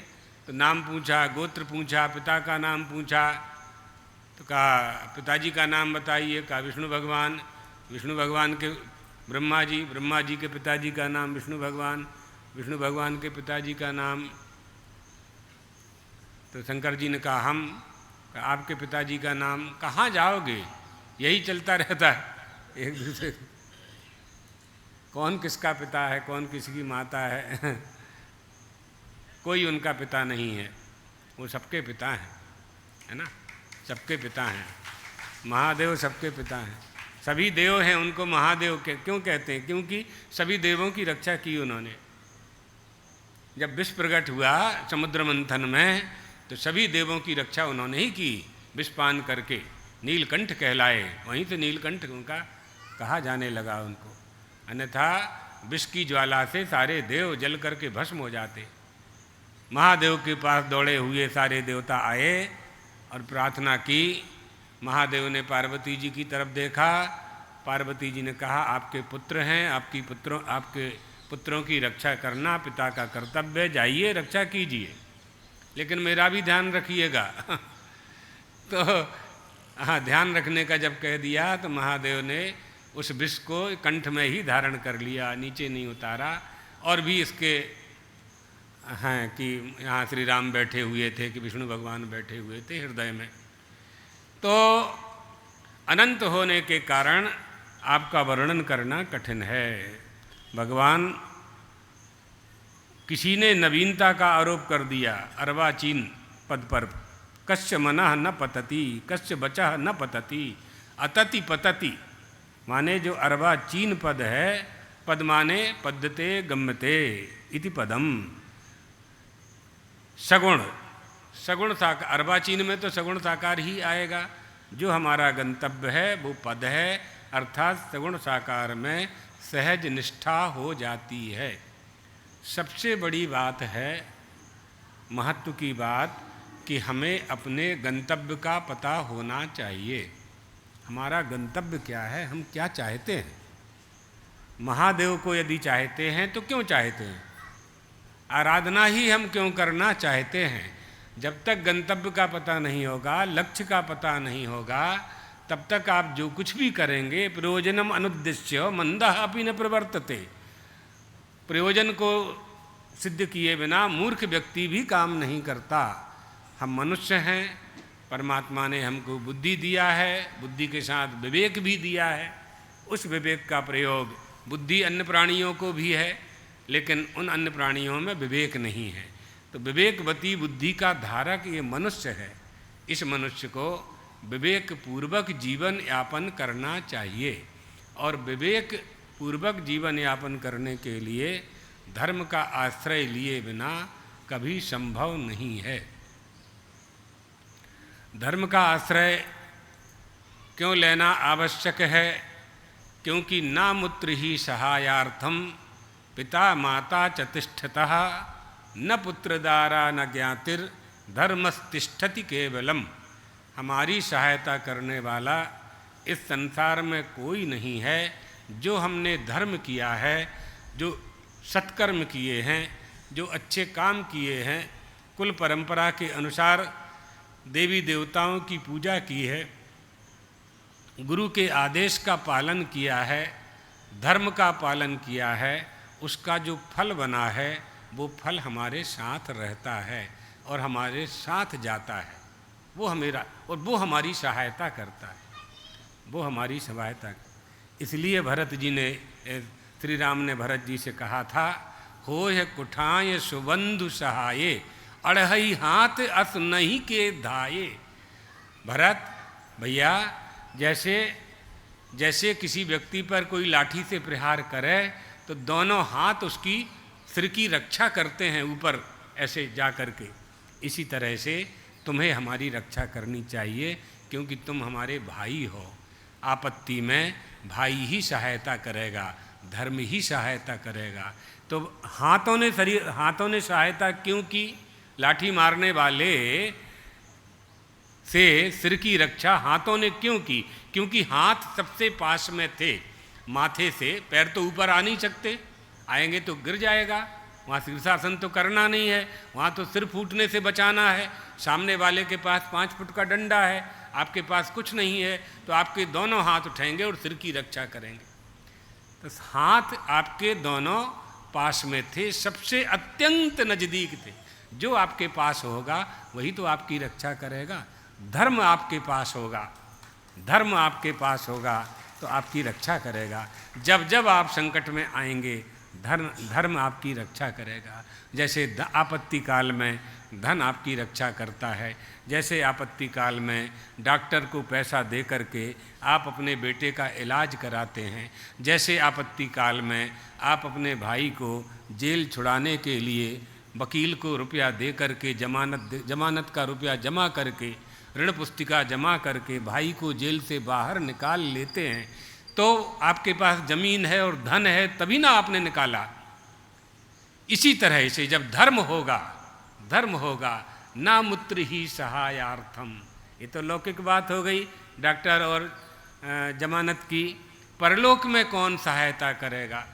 तो नाम पूछा, गोत्र पूछा, पिता का नाम पूछा, तो कहा पिताजी का नाम बताइए। कहा विष्णु भगवान। विष्णु भगवान के ब्रह्मा जी के पिताजी का नाम विष्णु भगवान के पिताजी का नाम। तो शंकर जी ने कहा आपके पिताजी का नाम। कहाँ जाओगे, यही चलता रहता है एक दूसरे, कौन किसका पिता है, कौन किसकी माता है। कोई उनका पिता नहीं है, वो सबके पिता हैं, है ना, सबके पिता हैं। महादेव सबके पिता हैं, सभी देव हैं, उनको महादेव क्यों कहते हैं? क्योंकि सभी देवों की रक्षा की उन्होंने। जब विष प्रकट हुआ समुद्र मंथन में तो सभी देवों की रक्षा उन्होंने ही की, विषपान करके नीलकंठ कहलाए, वहीं से नीलकंठ उनका कहा जाने लगा उनको। अन्यथा विष की ज्वाला से सारे देव जल करके भस्म हो जाते। महादेव के पास दौड़े हुए सारे देवता आए और प्रार्थना की। महादेव ने पार्वती जी की तरफ देखा, पार्वती जी ने कहा आपके पुत्र हैं, आपके पुत्रों की रक्षा करना पिता का कर्तव्य, जाइए रक्षा कीजिए, लेकिन मेरा भी ध्यान रखिएगा। तो हाँ, ध्यान रखने का जब कह दिया तो महादेव ने उस विष को कंठ में ही धारण कर लिया, नीचे नहीं उतारा। और भी इसके हैं कि यहाँ श्री राम बैठे हुए थे, कि विष्णु भगवान बैठे हुए थे हृदय में। तो अनंत होने के कारण आपका वर्णन करना कठिन है। भगवान, किसी ने नवीनता का आरोप कर दिया अर्वाचीन पद पर। कस्य मनः न पतति, कस्य बचः न पतति, अतति पतति माने जो अर्वाचीन पद है, पद माने पद्यते गम्यते इति पदम। सगुण साकार, अर्वाचीन में तो सगुण साकार ही आएगा। जो हमारा गंतव्य है वो पद है, अर्थात सगुण साकार में सहज निष्ठा हो जाती है। सबसे बड़ी बात है महत्व की बात कि हमें अपने गंतव्य का पता होना चाहिए। हमारा गंतव्य क्या है, हम क्या चाहते हैं। महादेव को यदि चाहते हैं तो क्यों चाहते हैं, आराधना ही हम क्यों करना चाहते हैं। जब तक गंतव्य का पता नहीं होगा, लक्ष्य का पता नहीं होगा, तब तक आप जो कुछ भी करेंगे, प्रयोजनम अनुद्देश्य मंदः अपि न प्रवर्तते। प्रयोजन को सिद्ध किए बिना मूर्ख व्यक्ति भी काम नहीं करता। हम मनुष्य हैं, परमात्मा ने हमको बुद्धि दिया है, बुद्धि के साथ विवेक भी दिया है। उस विवेक का प्रयोग, बुद्धि अन्य प्राणियों को भी है, लेकिन उन अन्य प्राणियों में विवेक नहीं है। तो विवेकवती बुद्धि का धारक ये मनुष्य है। इस मनुष्य को विवेक पूर्वक जीवन यापन करना चाहिए, और विवेक पूर्वक जीवन यापन करने के लिए धर्म का आश्रय लिए बिना कभी संभव नहीं है। धर्म का आश्रय क्यों लेना आवश्यक है? क्योंकि नामुत्र ही सहायार्थम पिता माता च तिष्ठतः न पुत्रदारा न ज्ञातिर धर्मस्तिष्ठति केवलम। हमारी सहायता करने वाला इस संसार में कोई नहीं है। जो हमने धर्म किया है, जो सत्कर्म किए हैं, जो अच्छे काम किए हैं, कुल परंपरा के अनुसार देवी देवताओं की पूजा की है, गुरु के आदेश का पालन किया है, धर्म का पालन किया है, उसका जो फल बना है वो फल हमारे साथ रहता है और हमारे साथ जाता है। वो हमारी सहायता करता है, वो हमारी सहायता। इसलिए भरत जी ने, श्री राम ने भरत जी से कहा था, होय कुठाय सुबंधु सहाये अढ़ई हाथ अस नहीं के धाये। भरत भैया, जैसे किसी व्यक्ति पर कोई लाठी से प्रहार करे तो दोनों हाथ उसकी सिर की रक्षा करते हैं ऊपर ऐसे जा कर के, इसी तरह से तुम्हें हमारी रक्षा करनी चाहिए, क्योंकि तुम हमारे भाई हो। आपत्ति में भाई ही सहायता करेगा, धर्म ही सहायता करेगा। तो हाथों ने सहायता क्यों की? लाठी मारने वाले से सिर की रक्षा हाथों ने क्यों की? क्योंकि हाथ सबसे पास में थे माथे से। पैर तो ऊपर आ नहीं सकते, आएंगे तो गिर जाएगा। वहाँ शीर्षासन तो करना नहीं है, वहाँ तो सिर फूटने से बचाना है। सामने वाले के पास 5 फुट का डंडा है, आपके पास कुछ नहीं है, तो आपके दोनों हाथ उठाएंगे और सिर की रक्षा करेंगे। तो हाथ आपके दोनों पास में थे, सबसे अत्यंत नज़दीक थे। जो आपके पास होगा वही तो आपकी रक्षा करेगा। धर्म आपके पास होगा, धर्म आपके पास होगा तो आपकी रक्षा करेगा। जब जब आप संकट में आएंगे, धर्म आपकी रक्षा करेगा। जैसे आपत्ति काल में धन आपकी रक्षा करता है, जैसे आपत्ति काल में डॉक्टर को पैसा दे करके आप अपने बेटे का इलाज कराते हैं, जैसे आपत्ति काल में आप अपने भाई को जेल छुड़ाने के लिए वकील को रुपया दे करके, जमानत का रुपया जमा करके, ऋण पुस्तिका जमा करके भाई को जेल से बाहर निकाल लेते हैं। तो आपके पास ज़मीन है और धन है, तभी ना आपने निकाला। इसी तरह से जब धर्म होगा ना मूत्र ही सहायार्थम। ये तो लौकिक बात हो गई डॉक्टर और जमानत की। परलोक में कौन सहायता करेगा?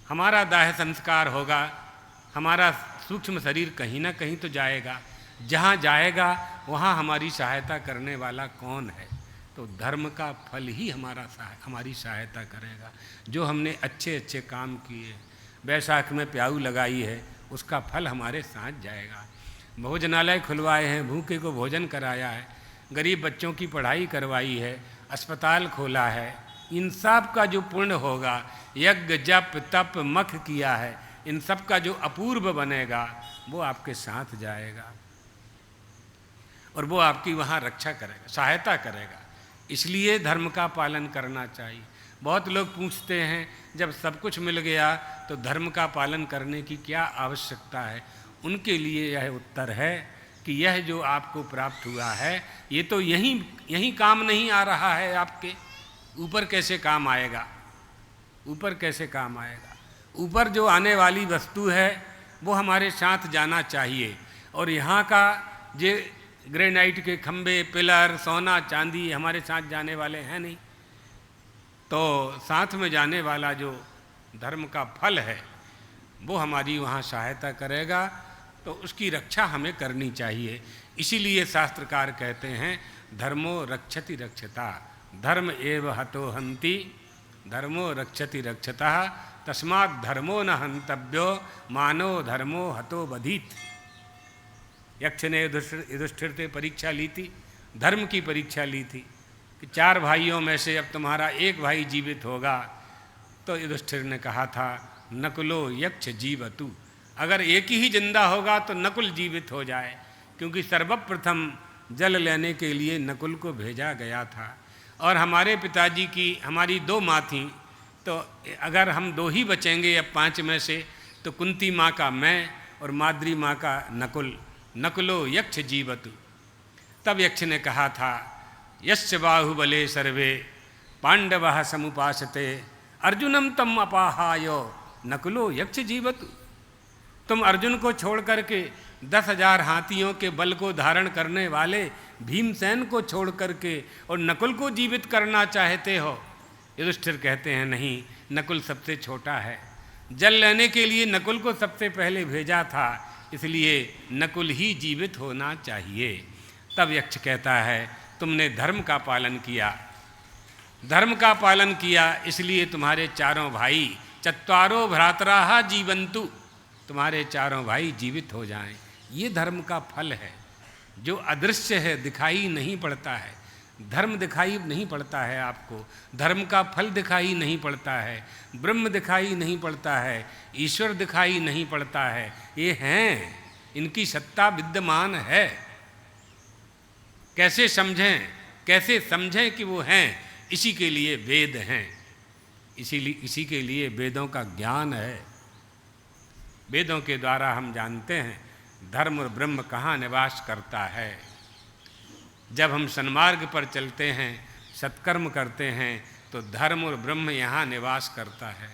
हमारा दाह संस्कार होगा, हमारा सूक्ष्म शरीर कहीं ना कहीं तो जाएगा। जहाँ जाएगा वहाँ हमारी सहायता करने वाला कौन है? तो धर्म का फल ही हमारी सहायता करेगा। जो हमने अच्छे अच्छे काम किए, बैसाख में प्याऊ लगाई है, उसका फल हमारे साथ जाएगा। भोजनालय खुलवाए हैं, भूखे को भोजन कराया है, गरीब बच्चों की पढ़ाई करवाई है, अस्पताल खोला है, इन सब का जो पुण्य होगा, यज्ञ जप तप मख किया है, इन सब का जो अपूर्व बनेगा वो आपके साथ जाएगा और वो आपकी वहाँ रक्षा करेगा, सहायता करेगा। इसलिए धर्म का पालन करना चाहिए। बहुत लोग पूछते हैं जब सब कुछ मिल गया तो धर्म का पालन करने की क्या आवश्यकता है? उनके लिए यह उत्तर है कि यह जो आपको प्राप्त हुआ है ये तो यहीं काम नहीं आ रहा है, आपके ऊपर कैसे काम आएगा? ऊपर कैसे काम आएगा? ऊपर जो आने वाली वस्तु है वो हमारे साथ जाना चाहिए। और यहाँ का जे ग्रेनाइट के खंबे, पिलर, सोना चांदी हमारे साथ जाने वाले हैं नहीं। तो साथ में जाने वाला जो धर्म का फल है वो हमारी वहाँ सहायता करेगा, तो उसकी रक्षा हमें करनी चाहिए। इसीलिए शास्त्रकार कहते हैं धर्मो रक्षति रक्षता, धर्म एव हतो हन्ति, धर्मो रक्षति रक्षता, तस्मात् धर्मो न हन्तव्यो, मानो धर्मो हतो बधीत। यक्ष ने युधिष्ठिर से परीक्षा ली थी, धर्म की परीक्षा ली थी कि 4 भाइयों में से अब तुम्हारा एक भाई जीवित होगा। तो युधिष्ठिर ने कहा था नकुलो यक्ष जीवतु, अगर एक ही जिंदा होगा तो नकुल जीवित हो जाए, क्योंकि सर्वप्रथम जल लेने के लिए नकुल को भेजा गया था। और हमारे पिताजी की हमारी 2 माँ थीं, तो अगर हम 2 ही बचेंगे अब 5 में से, तो कुंती माँ का मैं और माद्री माँ का नकुल, नकुलो यक्ष जीवतु। तब यक्ष ने कहा था यश्च बाहुबले सर्वे पांडवः समुपासते, अर्जुनम तम अपाहायो नकुलो यक्ष जीवतु। तुम अर्जुन को छोड़ करके 10,000 हाथियों के बल को धारण करने वाले भीमसेन को छोड़ करके और नकुल को जीवित करना चाहते हो। युधिष्ठिर कहते हैं नहीं, नकुल सबसे छोटा है, जल लेने के लिए नकुल को सबसे पहले भेजा था, इसलिए नकुल ही जीवित होना चाहिए। तब यक्ष कहता है तुमने धर्म का पालन किया, धर्म का पालन किया, इसलिए तुम्हारे 4 भाई, चत्वारो भ्रातराः जीवन्तु, तुम्हारे 4 भाई जीवित हो जाएं। ये धर्म का फल है जो अदृश्य है, दिखाई नहीं पड़ता है। धर्म दिखाई नहीं पड़ता है आपको, धर्म का फल दिखाई नहीं पड़ता है, ब्रह्म दिखाई नहीं पड़ता है, ईश्वर दिखाई नहीं पड़ता है। ये हैं, इनकी सत्ता विद्यमान है। कैसे समझें, कैसे समझें कि वो हैं? इसी के लिए वेद हैं, इसी के लिए वेदों का ज्ञान है। वेदों के द्वारा हम जानते हैं धर्म और ब्रह्म कहाँ निवास करता है। जब हम सन्मार्ग पर चलते हैं, सत्कर्म करते हैं, तो धर्म और ब्रह्म यहाँ निवास करता है।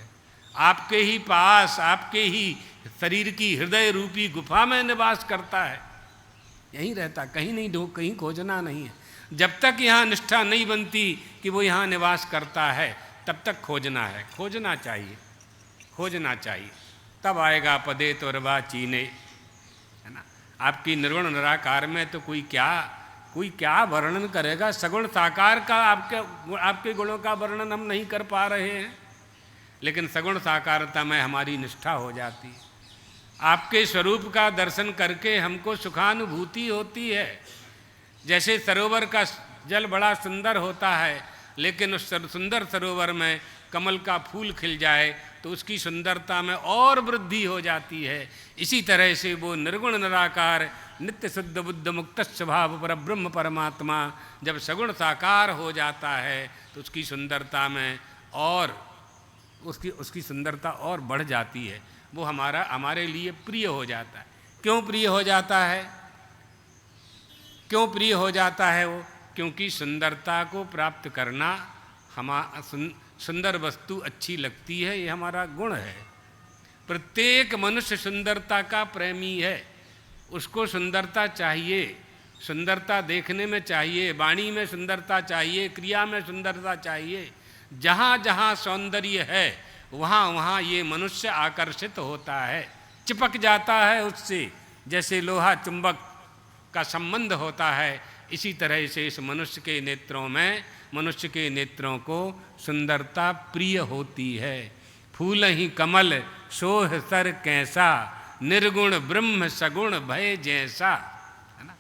आपके ही पास, आपके ही शरीर की हृदय रूपी गुफा में निवास करता है, यहीं रहता, कहीं नहीं, कहीं खोजना नहीं है। जब तक यहाँ निष्ठा नहीं बनती कि वो यहाँ निवास करता है, तब तक खोजना है, खोजना चाहिए, खोजना चाहिए। तब आएगा पदे तो रवा चीने, है ना। आपकी निर्गुण निराकार में तो कोई क्या वर्णन करेगा। सगुण साकार का आपके गुणों का वर्णन हम नहीं कर पा रहे हैं, लेकिन सगुण साकारता में हमारी निष्ठा हो जाती है। आपके स्वरूप का दर्शन करके हमको सुखानुभूति होती है। जैसे सरोवर का जल बड़ा सुंदर होता है, लेकिन उस सुंदर सरोवर में कमल का फूल खिल जाए तो उसकी सुंदरता में और वृद्धि हो जाती है। इसी तरह से वो निर्गुण निराकार नित्य शुद्ध बुद्ध मुक्त स्वभाव पर ब्रह्म परमात्मा जब सगुण साकार हो जाता है तो उसकी सुंदरता में और उसकी सुंदरता और बढ़ जाती है। वो हमारे लिए प्रिय हो जाता है। क्यों प्रिय हो जाता है? क्यों प्रिय हो जाता है वो? क्योंकि सुंदरता को प्राप्त करना, सुंदर वस्तु अच्छी लगती है, ये हमारा गुण है। प्रत्येक मनुष्य सुंदरता का प्रेमी है, उसको सुंदरता चाहिए, सुंदरता देखने में चाहिए, वाणी में सुंदरता चाहिए, क्रिया में सुंदरता चाहिए। जहाँ जहाँ सौंदर्य है वहाँ वहाँ ये मनुष्य आकर्षित होता है, चिपक जाता है उससे। जैसे लोहा चुंबक का संबंध होता है, इसी तरह से इस मनुष्य के नेत्रों को सुंदरता प्रिय होती है। फूल ही कमल सोह सर कैसा, निर्गुण ब्रह्म सगुण भय जैसा, है ना।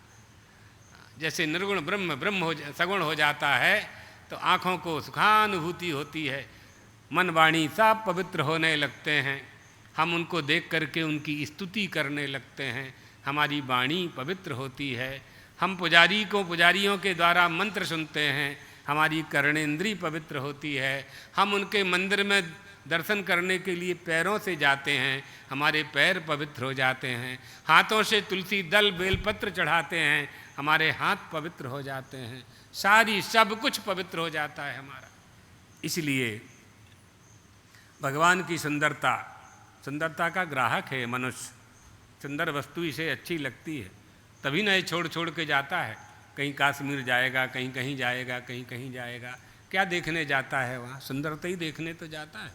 जैसे निर्गुण ब्रह्म सगुण हो जाता है तो आँखों को सुखानुभूति होती है, मन वाणी सब पवित्र होने लगते हैं। हम उनको देख करके उनकी स्तुति करने लगते हैं, हमारी वाणी पवित्र होती है। हम पुजारियों के द्वारा मंत्र सुनते हैं, हमारी कर्णेंद्री पवित्र होती है। हम उनके मंदिर में दर्शन करने के लिए पैरों से जाते हैं, हमारे पैर पवित्र हो जाते हैं। हाथों से तुलसी दल बेलपत्र चढ़ाते हैं, हमारे हाथ पवित्र हो जाते हैं। सब कुछ पवित्र हो जाता है हमारा। इसलिए भगवान की सुंदरता का ग्राहक है मनुष्य, सुंदर वस्तु इसे अच्छी लगती है, तभी ना ये छोड़ छोड़ के जाता है। कहीं कश्मीर जाएगा, कहीं कहीं जाएगा, कहीं कहीं जाएगा। क्या देखने जाता है वहाँ? सुंदरता ही देखने तो जाता है।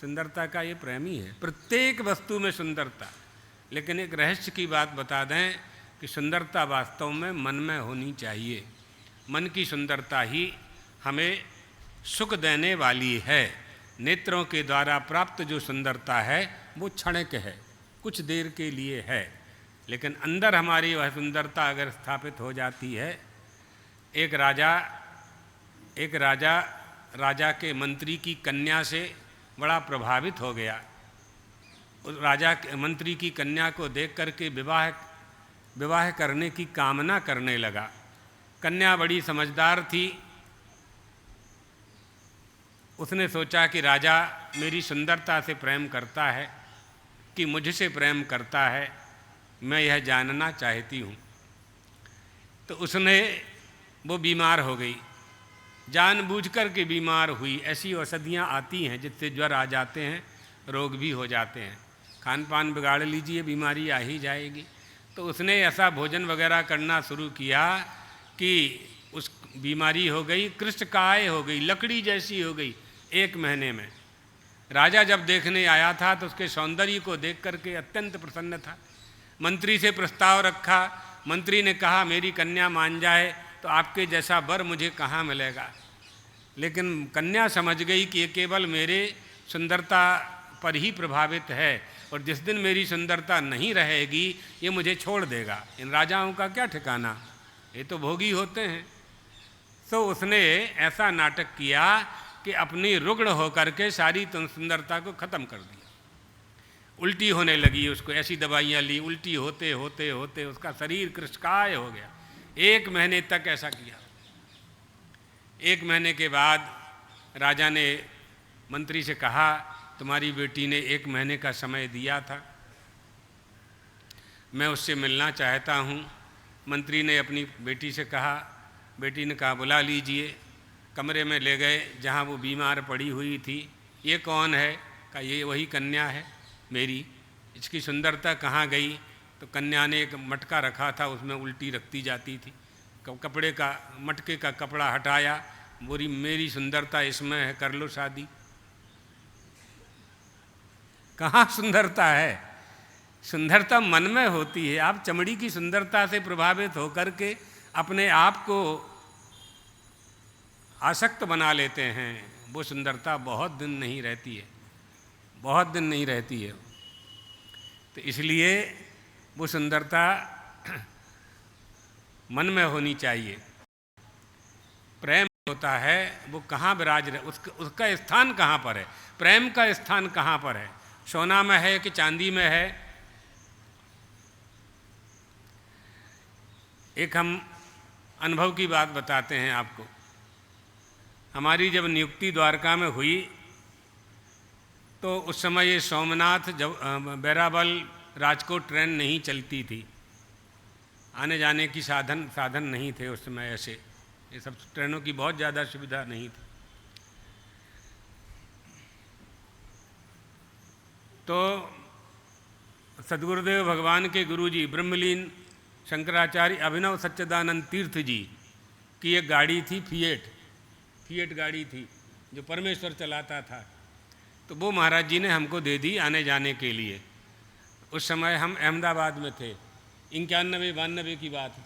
सुंदरता का ये प्रेम ही है, प्रत्येक वस्तु में सुंदरता। लेकिन एक रहस्य की बात बता दें कि सुंदरता वास्तव में मन में होनी चाहिए। मन की सुंदरता ही हमें सुख देने वाली है। नेत्रों के द्वारा प्राप्त जो सुंदरता है वो क्षणिक है, कुछ देर के लिए है, लेकिन अंदर हमारी वह सुंदरता अगर स्थापित हो जाती है। एक राजा के मंत्री की कन्या से बड़ा प्रभावित हो गया। उस मंत्री की कन्या को देख करके विवाह करने की कामना करने लगा। कन्या बड़ी समझदार थी। उसने सोचा कि राजा मेरी सुंदरता से प्रेम करता है कि मुझसे प्रेम करता है, मैं यह जानना चाहती हूँ। तो वो बीमार हो गई, जानबूझकर के बीमार हुई। ऐसी औषधियाँ आती हैं जिससे ज्वर आ जाते हैं, रोग भी हो जाते हैं। खान पान बिगाड़ लीजिए, बीमारी आ ही जाएगी। तो उसने ऐसा भोजन वगैरह करना शुरू किया कि उस बीमारी हो गई, कृष्णकाय हो गई, लकड़ी जैसी हो गई 1 महीने में। राजा जब देखने आया था तो उसके सौंदर्य को देख करके अत्यंत प्रसन्न था। मंत्री से प्रस्ताव रखा। मंत्री ने कहा मेरी कन्या मान जाए तो आपके जैसा वर मुझे कहाँ मिलेगा। लेकिन कन्या समझ गई कि ये केवल मेरे सुंदरता पर ही प्रभावित है, और जिस दिन मेरी सुंदरता नहीं रहेगी ये मुझे छोड़ देगा। इन राजाओं का क्या ठिकाना, ये तो भोगी होते हैं। तो उसने ऐसा नाटक किया कि अपनी रुग्ण होकर के सारी सुंदरता को ख़त्म कर दिया। उल्टी होने लगी, उसको ऐसी दवाइयाँ ली, उल्टी होते होते होते उसका शरीर कृष्णकाय हो गया। 1 महीने तक ऐसा किया। 1 महीने के बाद राजा ने मंत्री से कहा तुम्हारी बेटी ने 1 महीने का समय दिया था, मैं उससे मिलना चाहता हूँ। मंत्री ने अपनी बेटी से कहा, बेटी ने कहा बुला लीजिए। कमरे में ले गए जहाँ वो बीमार पड़ी हुई थी। ये कौन है? कहा ये वही कन्या है मेरी, इसकी सुंदरता कहाँ गई? तो कन्या ने एक मटका रखा था, उसमें उल्टी रखती जाती थी। मटके का कपड़ा हटाया, बोली मेरी सुंदरता इसमें है, कर लो शादी। कहाँ सुंदरता है? सुंदरता मन में होती है। आप चमड़ी की सुंदरता से प्रभावित होकर के अपने आप को आसक्त बना लेते हैं। वो सुंदरता बहुत दिन नहीं रहती है, बहुत दिन नहीं रहती है। तो इसलिए वो सुंदरता मन में होनी चाहिए। प्रेम होता है वो कहाँ विराज रहे, उसका स्थान कहाँ पर है? प्रेम का स्थान कहाँ पर है? सोना में है कि चांदी में है? एक हम अनुभव की बात बताते हैं आपको। हमारी जब नियुक्ति द्वारका में हुई तो उस समय ये सोमनाथ बैराबल राजकोट ट्रेन नहीं चलती थी। आने जाने की साधन नहीं थे उस समय। ऐसे ये सब ट्रेनों की बहुत ज़्यादा सुविधा नहीं थी। तो सद्गुरुदेव भगवान के गुरुजी ब्रह्मलीन शंकराचार्य अभिनव सच्चिदानंद तीर्थ जी की एक गाड़ी थी, फिएट गाड़ी थी जो परमेश्वर चलाता था। तो वो महाराज जी ने हमको दे दी आने जाने के लिए। उस समय हम अहमदाबाद में थे, 91-92 की बात है।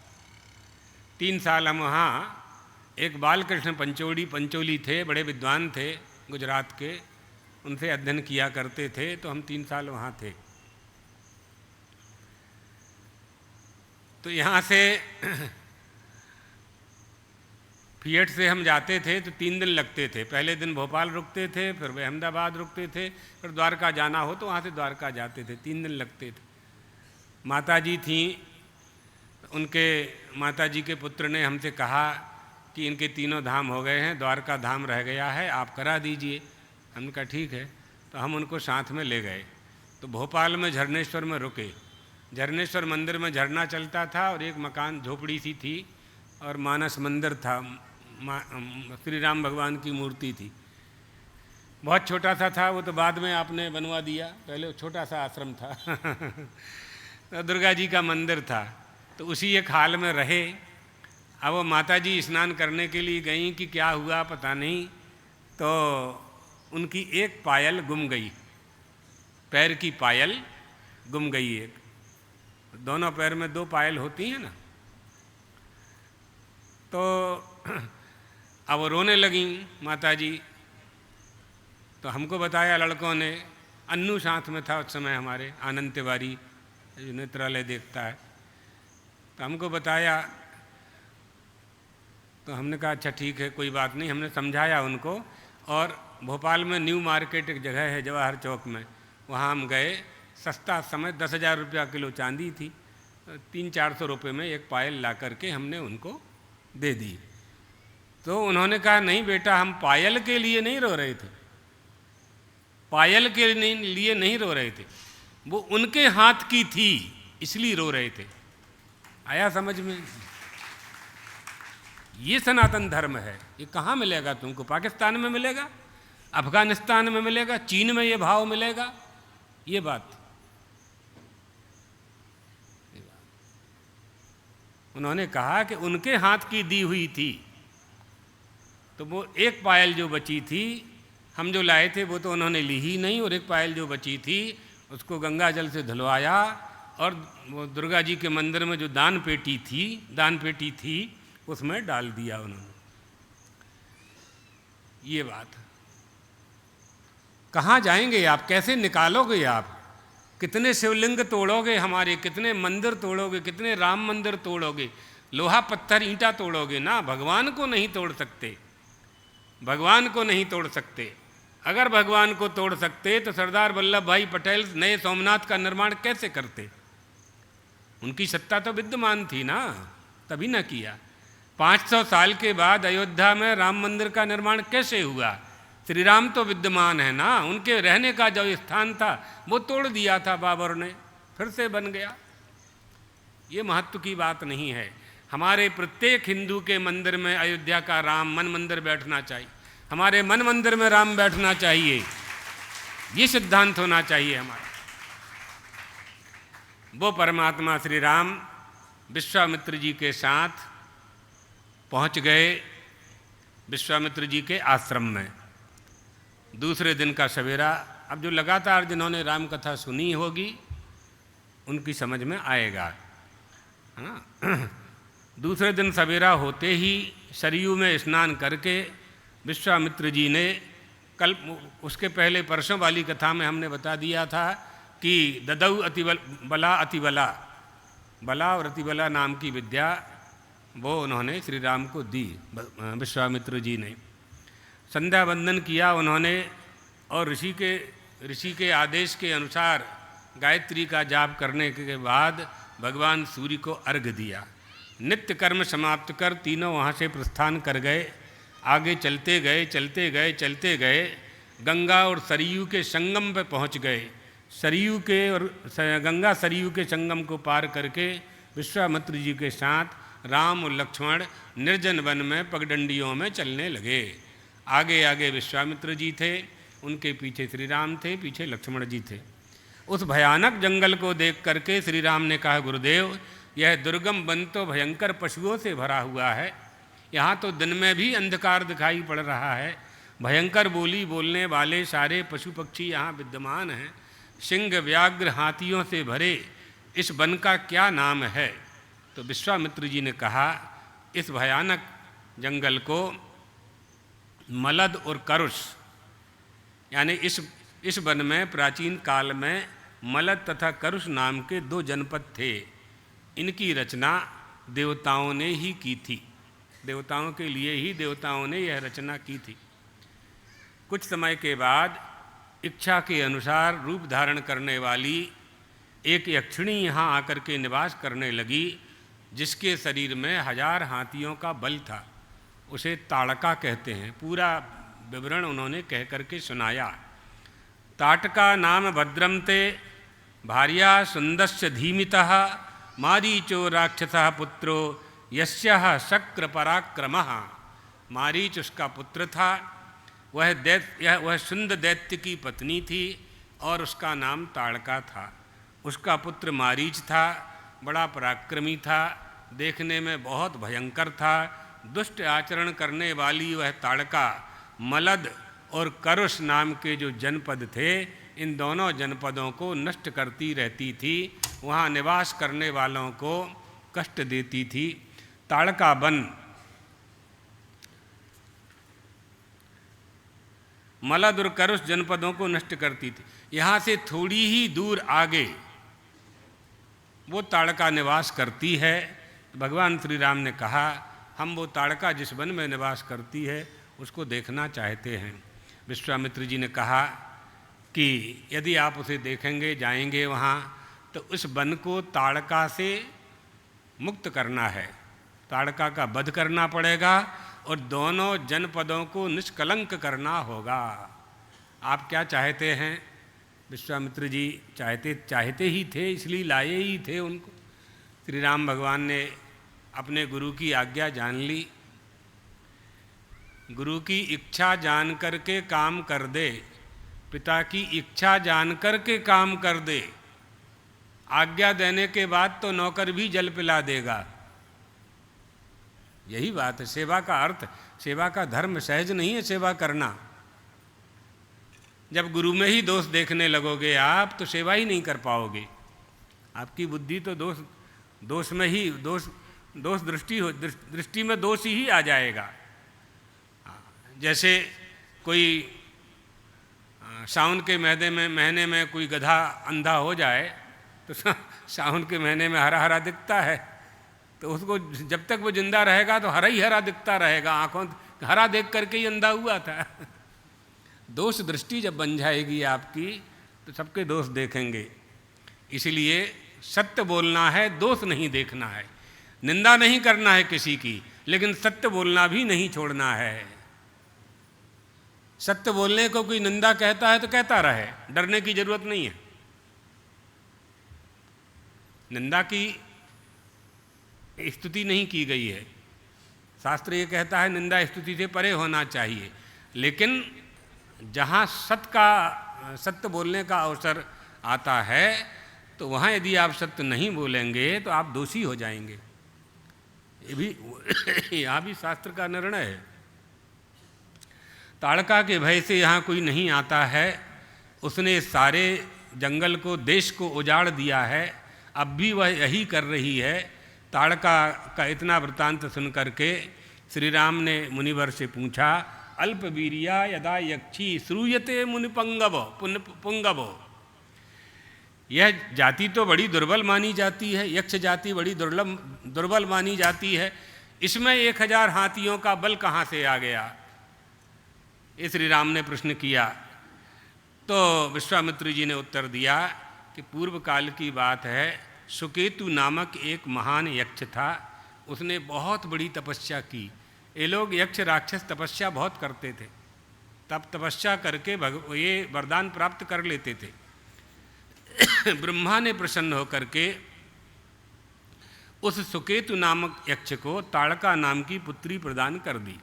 3 साल हम वहाँ, एक बालकृष्ण पंचोली थे, बड़े विद्वान थे गुजरात के, उनसे अध्ययन किया करते थे। तो हम 3 साल वहाँ थे। तो यहाँ से फिएट से हम जाते थे तो 3 दिन लगते थे। पहले दिन भोपाल रुकते थे, फिर अहमदाबाद रुकते थे, फिर द्वारका जाना हो तो वहाँ से द्वारका जाते थे। 3 दिन लगते थे। माताजी थीं, उनके माताजी के पुत्र ने हमसे कहा कि इनके 3 धाम हो गए हैं, द्वारका धाम रह गया है, आप करा दीजिए। हमने कहा ठीक है। तो हम उनको साथ में ले गए। तो भोपाल में झरनेश्वर में रुके। झरनेश्वर मंदिर में झरना चलता था और एक मकान झोपड़ी सी थी और मानस मंदिर था, श्री राम भगवान की मूर्ति थी। बहुत छोटा सा था वो, तो बाद में आपने बनवा दिया, पहले छोटा सा आश्रम था। तो दुर्गा जी का मंदिर था, तो उसी एक हाल में रहे। अब वो माता जी स्नान करने के लिए गई कि क्या हुआ पता नहीं, तो उनकी एक पायल गुम गई, पैर की पायल गुम गई एक। दोनों पैर में 2 पायल होती हैं ना। तो अब वो रोने लगी माता जी। तो हमको बताया लड़कों ने, अन्नू साथ में था उस समय हमारे, आनंद तिवारी जो नेत्रालय देखता है, तो हमको बताया। तो हमने कहा अच्छा ठीक है कोई बात नहीं, हमने समझाया उनको। और भोपाल में न्यू मार्केट एक जगह है जवाहर चौक में, वहाँ हम गए। सस्ता समय 10,000 रुपया किलो चांदी थी, 300-400 रुपये में एक पायल ला करके हमने उनको दे दी। तो उन्होंने कहा नहीं बेटा, हम पायल के लिए नहीं रो रहे थे, पायल के लिए नहीं रो रहे थे, वो उनके हाथ की थी इसलिए रो रहे थे। आया समझ में? ये सनातन धर्म है। ये कहाँ मिलेगा तुमको? पाकिस्तान में मिलेगा, अफगानिस्तान में मिलेगा, चीन में ये भाव मिलेगा? ये बात उन्होंने कहा कि उनके हाथ की दी हुई थी। तो वो एक पायल जो बची थी, हम जो लाए थे वो तो उन्होंने ली ही नहीं, और एक पायल जो बची थी उसको गंगा जल से धुलवाया और वो दुर्गा जी के मंदिर में जो दान पेटी थी उसमें डाल दिया उन्होंने। ये बात कहाँ जाएंगे आप? कैसे निकालोगे आप? कितने शिवलिंग तोड़ोगे हमारे, कितने मंदिर तोड़ोगे, कितने राम मंदिर तोड़ोगे, लोहा पत्थर ईंटा तोड़ोगे ना। भगवान को नहीं तोड़ सकते, भगवान को नहीं तोड़ सकते। अगर भगवान को तोड़ सकते तो सरदार वल्लभ भाई पटेल नए सोमनाथ का निर्माण कैसे करते? उनकी सत्ता तो विद्यमान थी ना, तभी ना किया। 500 साल के बाद अयोध्या में राम मंदिर का निर्माण कैसे हुआ? श्री राम तो विद्यमान है ना, उनके रहने का जो स्थान था वो तोड़ दिया था बाबर ने, फिर से बन गया। ये महत्व की बात नहीं है। हमारे प्रत्येक हिंदू के मंदिर में अयोध्या का राम मन मंदिर बैठना चाहिए, हमारे मन मंदिर में राम बैठना चाहिए। ये सिद्धांत होना चाहिए हमारा। वो परमात्मा श्री राम विश्वामित्र जी के साथ पहुंच गए विश्वामित्र जी के आश्रम में। दूसरे दिन का सवेरा, अब जो लगातार जिन्होंने राम कथा सुनी होगी उनकी समझ में आएगा, है ना। दूसरे दिन सवेरा होते ही सरयू में स्नान करके विश्वामित्र जी ने, कल उसके पहले परसों वाली कथा में हमने बता दिया था कि ददौ अतिबला, बला और अतिबला नाम की विद्या वो उन्होंने श्री राम को दी विश्वामित्र जी ने। संध्या वंदन किया उन्होंने और ऋषि के आदेश के अनुसार गायत्री का जाप करने के बाद भगवान सूर्य को अर्घ दिया। नित्य कर्म समाप्त कर तीनों वहाँ से प्रस्थान कर गए। आगे चलते गए गंगा और सरयू के संगम पर पहुँच गए। सरयू के और गंगा सरयू के संगम को पार करके विश्वामित्र जी के साथ राम और लक्ष्मण निर्जन वन में पगडंडियों में चलने लगे। आगे आगे विश्वामित्र जी थे, उनके पीछे श्री राम थे, पीछे लक्ष्मण जी थे। उस भयानक जंगल को देख करके श्री राम ने कहा, गुरुदेव यह दुर्गम वन तो भयंकर पशुओं से भरा हुआ है, यहाँ तो दिन में भी अंधकार दिखाई पड़ रहा है, भयंकर बोली बोलने वाले सारे पशु पक्षी यहाँ विद्यमान हैं, सिंह व्याघ्र हाथियों से भरे इस वन का क्या नाम है? तो विश्वामित्र जी ने कहा, इस भयानक जंगल को मलद और करुष, यानी इस वन में प्राचीन काल में मलद तथा करुष नाम के 2 जनपद थे। इनकी रचना देवताओं ने ही की थी, देवताओं के लिए ही देवताओं ने यह रचना की थी। कुछ समय के बाद इच्छा के अनुसार रूप धारण करने वाली एक यक्षिणी यहाँ आकर के निवास करने लगी, जिसके शरीर में 1000 हाथियों का बल था। उसे ताड़का कहते हैं। पूरा विवरण उन्होंने कह करके सुनाया। ताटका नाम भद्रम ते भार्या सुंदस्य धीमितः मारीचो राक्षसः पुत्रो यस्यः शक्र पराक्रमः। मारीच उसका पुत्र था, वह सुंद दैत्य की पत्नी थी और उसका नाम ताड़का था। उसका पुत्र मारीच था, बड़ा पराक्रमी था, देखने में बहुत भयंकर था। दुष्ट आचरण करने वाली वह ताड़का मलद और करुष नाम के जो जनपद थे, इन दोनों जनपदों को नष्ट करती रहती थी, वहाँ निवास करने वालों को कष्ट देती थी। ताड़का वन मलद और करुष जनपदों को नष्ट करती थी। यहाँ से थोड़ी ही दूर आगे वो ताड़का निवास करती है। भगवान श्री राम ने कहा, हम वो ताड़का जिस वन में निवास करती है उसको देखना चाहते हैं। विश्वामित्र जी ने कहा कि यदि आप उसे देखेंगे, जाएंगे वहाँ, तो उस वन को ताड़का से मुक्त करना है, ताड़का का वध करना पड़ेगा और दोनों जनपदों को निष्कलंक करना होगा। आप क्या चाहते हैं? विश्वामित्र जी चाहते ही थे, इसलिए लाए ही थे उनको। श्री राम भगवान ने अपने गुरु की आज्ञा जान ली। गुरु की इच्छा जान करके काम कर दे, पिता की इच्छा जान करके काम कर दे। आज्ञा देने के बाद तो नौकर भी जल पिला देगा। यही बात है सेवा का अर्थ। सेवा का धर्म सहज नहीं है सेवा करना। जब गुरु में ही दोष देखने लगोगे आप, तो सेवा ही नहीं कर पाओगे। आपकी बुद्धि तो दोष में ही दोष दृष्टि में दोष ही आ जाएगा। जैसे कोई सावन के महीने में कोई गधा अंधा हो जाए तो सावन के महीने में हरा हरा दिखता है, तो उसको जब तक वो जिंदा रहेगा तो हरा ही हरा दिखता रहेगा। आंखों हरा देख करके ही अंधा हुआ था। दोष दृष्टि जब बन जाएगी आपकी तो सबके दोष देखेंगे। इसलिए सत्य बोलना है, दोष नहीं देखना है। निंदा नहीं करना है किसी की, लेकिन सत्य बोलना भी नहीं छोड़ना है। सत्य बोलने को कोई निंदा कहता है तो कहता रहे, डरने की जरूरत नहीं है। निंदा की स्तुति नहीं की गई है। शास्त्र ये कहता है निंदा स्तुति से परे होना चाहिए, लेकिन जहाँ सत्य बोलने का अवसर आता है तो वहाँ यदि आप सत्य नहीं बोलेंगे तो आप दोषी हो जाएंगे। ये भी यहाँ भी शास्त्र का निर्णय है। ताड़का के भय से यहाँ कोई नहीं आता है। उसने सारे जंगल को, देश को उजाड़ दिया है। अब भी वह यही कर रही है। ताड़का का इतना वृत्तांत सुन करके श्री राम ने मुनिवर से पूछा, अल्पवीर्या यदा यक्षी श्रूयते मुनि पुंगवो। यह जाति तो बड़ी दुर्बल मानी जाती है, यक्ष जाति बड़ी दुर्बल मानी जाती है। इसमें 1000 हाथियों का बल कहाँ से आ गया? ये श्री राम ने प्रश्न किया। तो विश्वामित्र जी ने उत्तर दिया कि पूर्व काल की बात है। सुकेतु नामक एक महान यक्ष था। उसने बहुत बड़ी तपस्या की। ये लोग यक्ष राक्षस तपस्या बहुत करते थे। तब तपस्या करके ये वरदान प्राप्त कर लेते थे। ब्रह्मा ने प्रसन्न होकर के उस सुकेतु नामक यक्ष को ताड़का नाम की पुत्री प्रदान कर दी।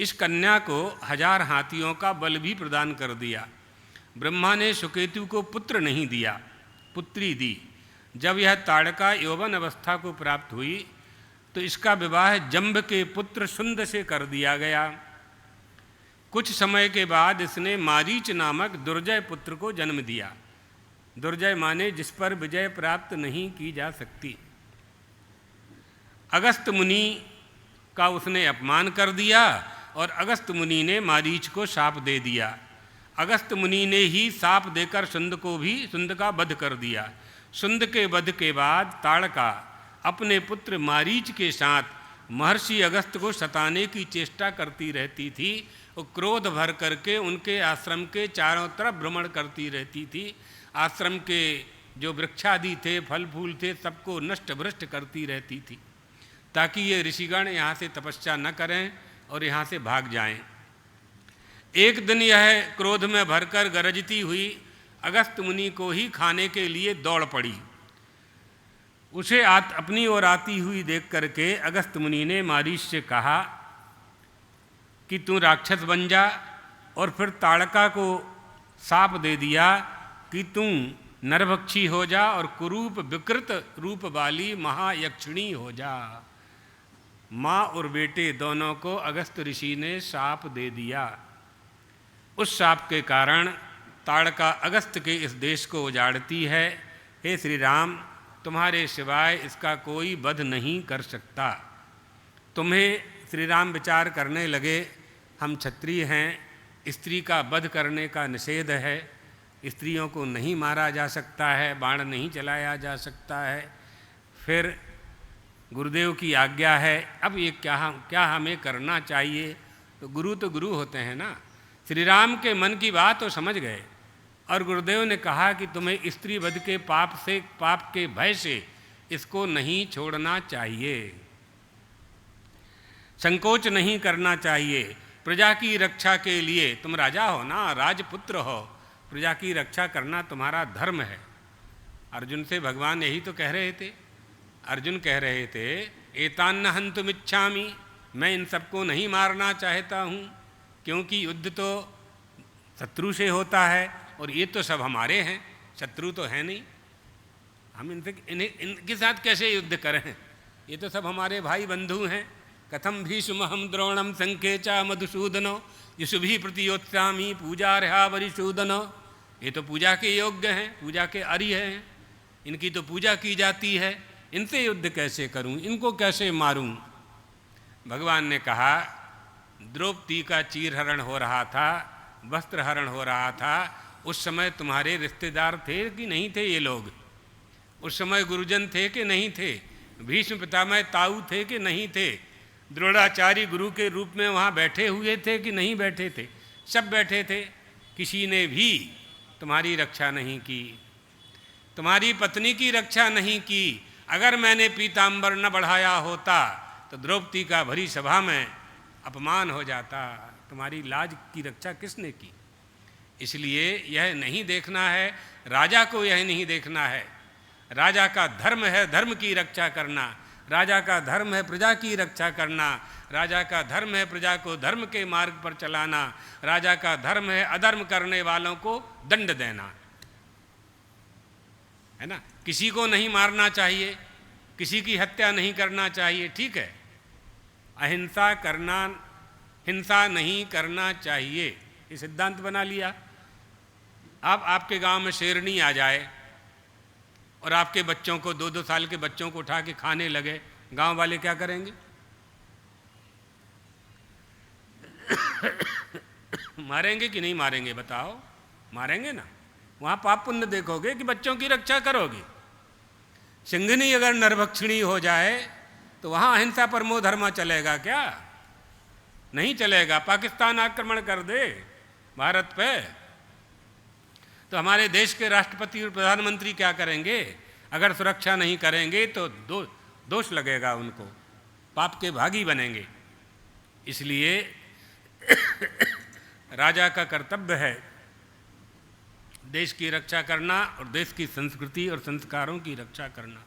इस कन्या को 1000 हाथियों का बल भी प्रदान कर दिया। ब्रह्मा ने सुकेतु को पुत्र नहीं दिया, पुत्री दी। जब यह ताड़का यौवन अवस्था को प्राप्त हुई तो इसका विवाह जंभ के पुत्र सुंद से कर दिया गया। कुछ समय के बाद इसने मारीच नामक दुर्जय पुत्र को जन्म दिया। दुर्जय माने जिस पर विजय प्राप्त नहीं की जा सकती। अगस्त मुनि का उसने अपमान कर दिया और अगस्त मुनि ने मारीच को शाप दे दिया। अगस्त मुनि ने ही शाप देकर सुंद का वध कर दिया। सुंद के वध के बाद ताड़का अपने पुत्र मारीच के साथ महर्षि अगस्त को सताने की चेष्टा करती रहती थी और क्रोध भर करके उनके आश्रम के चारों तरफ भ्रमण करती रहती थी। आश्रम के जो वृक्षादि थे, फल फूल थे, सबको नष्ट भ्रष्ट करती रहती थी ताकि ये ऋषिगण यहाँ से तपस्या न करें और यहाँ से भाग जाएं। एक दिन यह क्रोध में भरकर गरजती हुई अगस्त मुनि को ही खाने के लिए दौड़ पड़ी। उसे अपनी ओर आती हुई देख करके अगस्त मुनि ने मारीच से कहा कि तू राक्षस बन जा, और फिर ताड़का को शाप दे दिया कि तू नरभक्षी हो जा और कुरूप विकृत रूप वाली महायक्षिणी हो जा। माँ और बेटे दोनों को अगस्त ऋषि ने शाप दे दिया। उस शाप के कारण ताड़का अगस्त के इस देश को उजाड़ती है। हे श्री राम, तुम्हारे सिवाय इसका कोई वध नहीं कर सकता। तुम्हें श्री राम विचार करने लगे, हम क्षत्रिय हैं, स्त्री का वध करने का निषेध है, स्त्रियों को नहीं मारा जा सकता है, बाण नहीं चलाया जा सकता है। फिर गुरुदेव की आज्ञा है, अब ये क्या हमें करना चाहिए? तो गुरु होते हैं ना। श्री राम के मन की बात तो समझ गए और गुरुदेव ने कहा कि तुम्हें स्त्री वध के पाप के भय से इसको नहीं छोड़ना चाहिए, संकोच नहीं करना चाहिए। प्रजा की रक्षा के लिए, तुम राजा हो ना, राजपुत्र हो, प्रजा की रक्षा करना तुम्हारा धर्म है। अर्जुन से भगवान यही तो कह रहे थे। अर्जुन कह रहे थे, एतान्न हन्तुमिच्छामि, मैं इन सबको नहीं मारना चाहता हूँ, क्योंकि युद्ध तो शत्रु से होता है और ये तो सब हमारे हैं, शत्रु तो है नहीं, हम इनके साथ कैसे युद्ध करें? ये तो सब हमारे भाई बंधु हैं। कथम भीष्महं द्रोणं संख्ये च मधुसूदनो यशुभिः प्रतियोत्स्यामि पूजार्हा वरिसूदनो। ये तो पूजा के योग्य हैं, पूजा के आर्य हैं, इनकी तो पूजा की जाती है, इनसे युद्ध कैसे करूं, इनको कैसे मारूं? भगवान ने कहा, द्रौपदी का चीरहरण हो रहा था, वस्त्रहरण हो रहा था, उस समय तुम्हारे रिश्तेदार थे कि नहीं थे ये लोग? उस समय गुरुजन थे कि नहीं थे? भीष्म पितामह ताऊ थे कि नहीं थे? द्रोणाचार्य गुरु के रूप में वहाँ बैठे हुए थे कि नहीं बैठे थे? सब बैठे थे। किसी ने भी तुम्हारी रक्षा नहीं की, तुम्हारी पत्नी की रक्षा नहीं की। अगर मैंने पीताम्बर न बढ़ाया होता तो द्रौपदी का भरी सभा में अपमान हो जाता। तुम्हारी लाज की रक्षा किसने की? इसलिए यह नहीं देखना है, राजा को यह नहीं देखना है। राजा का धर्म है धर्म की रक्षा करना, राजा का धर्म है प्रजा की रक्षा करना, राजा का धर्म है प्रजा को धर्म के मार्ग पर चलाना, राजा का धर्म है अधर्म करने वालों को दंड देना, है ना। किसी को नहीं मारना चाहिए, किसी की हत्या नहीं करना चाहिए, ठीक है। अहिंसा करना, हिंसा नहीं करना चाहिए, ये सिद्धांत बना लिया। अब आपके गांव में शेरनी आ जाए और आपके बच्चों को, 2-2 साल के बच्चों को उठा के खाने लगे, गांव वाले क्या करेंगे? मारेंगे कि नहीं मारेंगे? बताओ, मारेंगे ना। वहां पाप पुण्य देखोगे कि बच्चों की रक्षा करोगे। सिंघनी अगर नरभक्षिणी हो जाए तो वहां अहिंसा परमो धर्म चलेगा क्या? नहीं चलेगा। पाकिस्तान आक्रमण कर दे भारत पे तो हमारे देश के राष्ट्रपति और प्रधानमंत्री क्या करेंगे? अगर सुरक्षा नहीं करेंगे तो दोष लगेगा उनको, पाप के भागी बनेंगे। इसलिए राजा का कर्तव्य है देश की रक्षा करना और देश की संस्कृति और संस्कारों की रक्षा करना।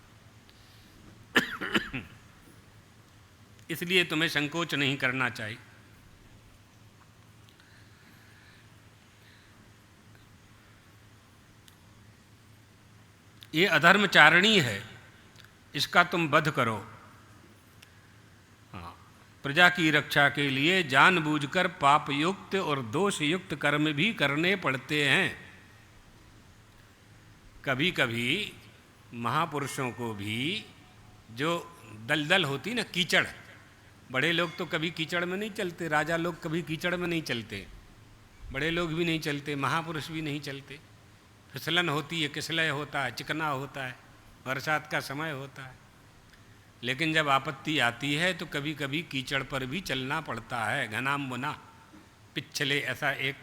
इसलिए तुम्हें संकोच नहीं करना चाहिए। ये अधर्मचारिणी है, इसका तुम वध करो। हाँ, प्रजा की रक्षा के लिए जानबूझकर पापयुक्त और दोषयुक्त कर्म भी करने पड़ते हैं। कभी कभी महापुरुषों को भी जो दलदल होती ना, कीचड़, बड़े लोग तो कभी कीचड़ में नहीं चलते, राजा लोग कभी कीचड़ में नहीं चलते, बड़े लोग भी नहीं चलते, महापुरुष भी नहीं चलते। फिसलन होती है, किसलय होता है, चिकना होता है, बरसात का समय होता है। लेकिन जब आपत्ति आती है तो कभी कभी कीचड़ पर भी चलना पड़ता है। घनाम्बुना पिछले, ऐसा एक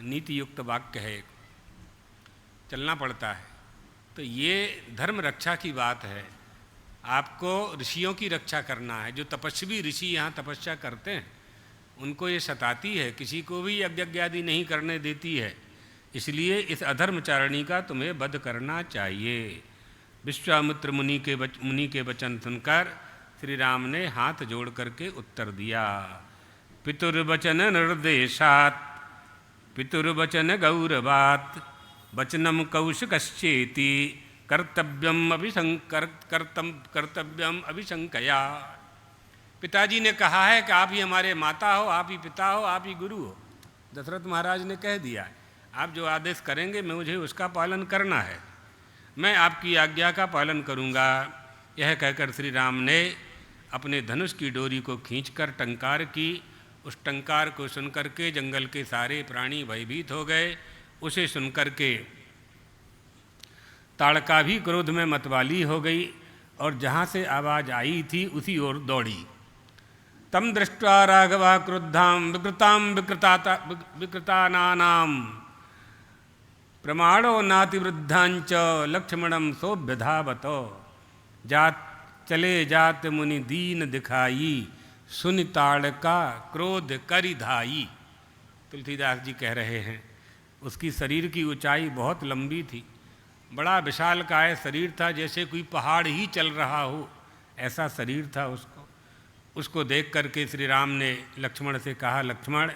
नीति युक्त वाक्य है, चलना पड़ता है। तो ये धर्म रक्षा की बात है। आपको ऋषियों की रक्षा करना है। जो तपस्वी ऋषि यहाँ तपस्या करते हैं उनको ये सताती है, किसी को भी यज्ञ आदि नहीं करने देती है। इसलिए इस अधर्मचारिणी का तुम्हें वध करना चाहिए। विश्वामित्र मुनि के वचन सुनकर श्री राम ने हाथ जोड़ करके उत्तर दिया, पितुर्वचन निर्देशात पितुर्वचन गौरवात् वचनम कौशिकश्चेति कर्तव्यम अभिशंकया। पिताजी ने कहा है कि आप ही हमारे माता हो, आप ही पिता हो, आप ही गुरु हो। दशरथ महाराज ने कह दिया, आप जो आदेश करेंगे मुझे उसका पालन करना है, मैं आपकी आज्ञा का पालन करूँगा। यह कहकर श्री राम ने अपने धनुष की डोरी को खींचकर टंकार की। उस टंकार को सुनकर के जंगल के सारे प्राणी भयभीत हो गए। उसे सुनकर के ताड़का भी क्रोध में मतवाली हो गई और जहाँ से आवाज़ आई थी उसी ओर दौड़ी। तम दृष्ट्वा राघवा क्रुद्धाम विकृतानानाम प्रमाणो नातिवृद्धांच लक्ष्मणम सोभ्यधावत। जात चले जात मुनि दीन दिखाई, सुनि ताड़का क्रोध करि धाई। तुलसीदास जी कह रहे हैं, उसकी शरीर की ऊंचाई बहुत लंबी थी, बड़ा विशालकाय शरीर था, जैसे कोई पहाड़ ही चल रहा हो ऐसा शरीर था उसको देख करके श्री राम ने लक्ष्मण से कहा, लक्ष्मण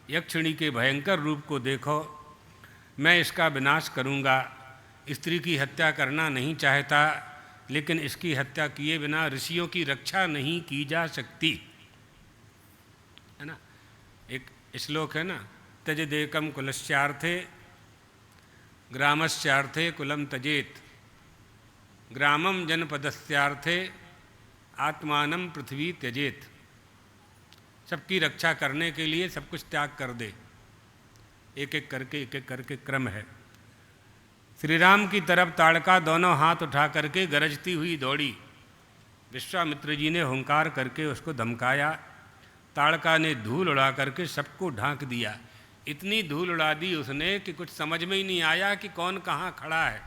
यक्षिणी के भयंकर रूप को देखो, मैं इसका विनाश करूँगा। स्त्री की हत्या करना नहीं चाहता, लेकिन इसकी हत्या किए बिना ऋषियों की रक्षा नहीं की जा सकती, है ना। एक श्लोक है ना, त्यजेदेकम कुलस्यार्थे ग्रामस्यार्थे कुलम त्यजेत, ग्रामम जनपदस्यार्थे आत्मानं पृथ्वी त्यजेत। सबकी रक्षा करने के लिए सब कुछ त्याग कर दे। एक एक करके क्रम है। श्री राम की तरफ ताड़का दोनों हाथ उठा करके गरजती हुई दौड़ी। विश्वामित्र जी ने हुंकार करके उसको धमकाया। ताड़का ने धूल उड़ा करके सबको ढांक दिया। इतनी धूल उड़ा दी उसने कि कुछ समझ में ही नहीं आया कि कौन कहाँ खड़ा है।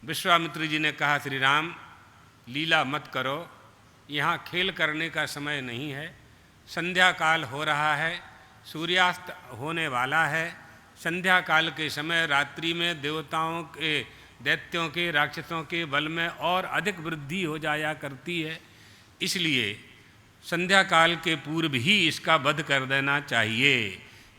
विश्वामित्र जी ने कहा, श्री राम लीला मत करो, यहाँ खेल करने का समय नहीं है, संध्या काल हो रहा है, सूर्यास्त होने वाला है। संध्या काल के समय रात्रि में देवताओं के, दैत्यों के, राक्षसों के बल में और अधिक वृद्धि हो जाया करती है, इसलिए संध्या काल के पूर्व ही इसका वध कर देना चाहिए,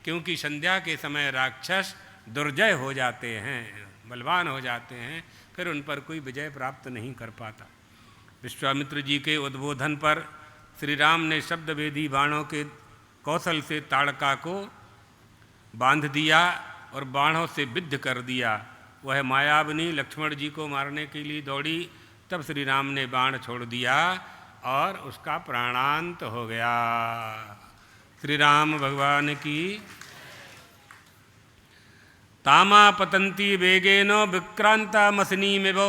क्योंकि संध्या के समय राक्षस दुर्जय हो जाते हैं, बलवान हो जाते हैं, फिर उन पर कोई विजय प्राप्त नहीं कर पाता। विश्वामित्र जी के उद्बोधन पर श्री राम ने शब्दवेदी बाणों के कौशल से ताड़का को बांध दिया और बाणों से विद्ध कर दिया। वह मायाविनी लक्ष्मण जी को मारने के लिए दौड़ी, तब श्री राम ने बाण छोड़ दिया और उसका प्राणांत हो गया। श्री राम भगवान की। तामा पतंती वेगेनो विक्रांता मसनीमिव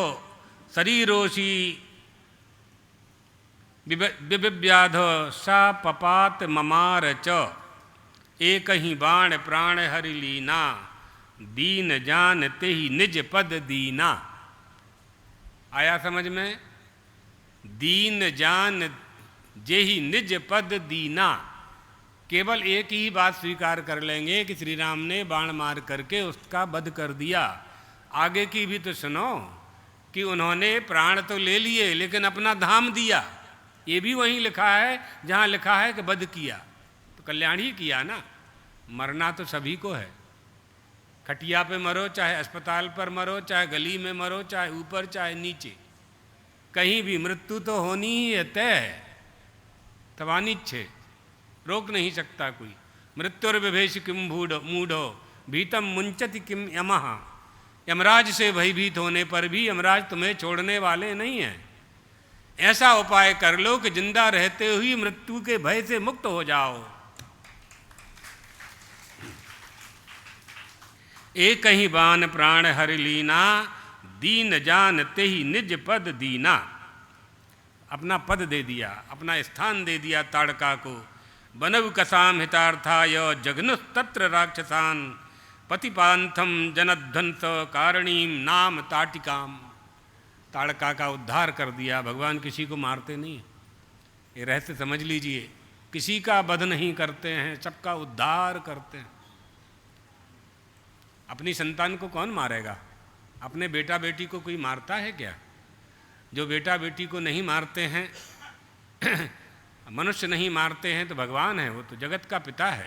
शरीरोषि विव्याध सा पपात ममार च, एक ही बाण प्राण हरि लीना, दीन जान ते ही निज पद दीना। आया समझ में? दीन जान जे ही निज पद दीना। केवल एक ही बात स्वीकार कर लेंगे कि श्री राम ने बाण मार करके उसका वध कर दिया। आगे की भी तो सुनो कि उन्होंने प्राण तो ले लिए लेकिन अपना धाम दिया। ये भी वहीं लिखा है जहाँ लिखा है कि वध किया, तो कल्याण ही किया ना। मरना तो सभी को है, खटिया पे मरो, चाहे अस्पताल पर मरो, चाहे गली में मरो, चाहे ऊपर चाहे नीचे, कहीं भी मृत्यु तो होनी ही है, तय है। तवानिच्छे रोक नहीं सकता कोई। मृत्युर्विभेश किम मूढ़ो भीतम मुंचति किम यमः। यमराज से भयभीत होने पर भी यमराज तुम्हें छोड़ने वाले नहीं हैं। ऐसा उपाय कर लो कि जिंदा रहते हुए मृत्यु के भय से मुक्त हो जाओ। एक ही बाण प्राण हरि लीना, दीन जान ते ही निज पद दीना। अपना पद दे दिया, अपना स्थान दे दिया ताड़का को। बनव कसाम हितार्थाय जघनुस्तत्र राक्षसान, पतिपांथम जनध्वंस कारणीम नाम ताटिकाम। ताड़का का उद्धार कर दिया। भगवान किसी को मारते नहीं, ये रहस्य समझ लीजिए। किसी का वध नहीं करते हैं, सबका उद्धार करते हैं। अपनी संतान को कौन मारेगा? अपने बेटा बेटी को कोई मारता है क्या? जो बेटा बेटी को नहीं मारते हैं मनुष्य नहीं मारते हैं तो भगवान है, वो तो जगत का पिता है।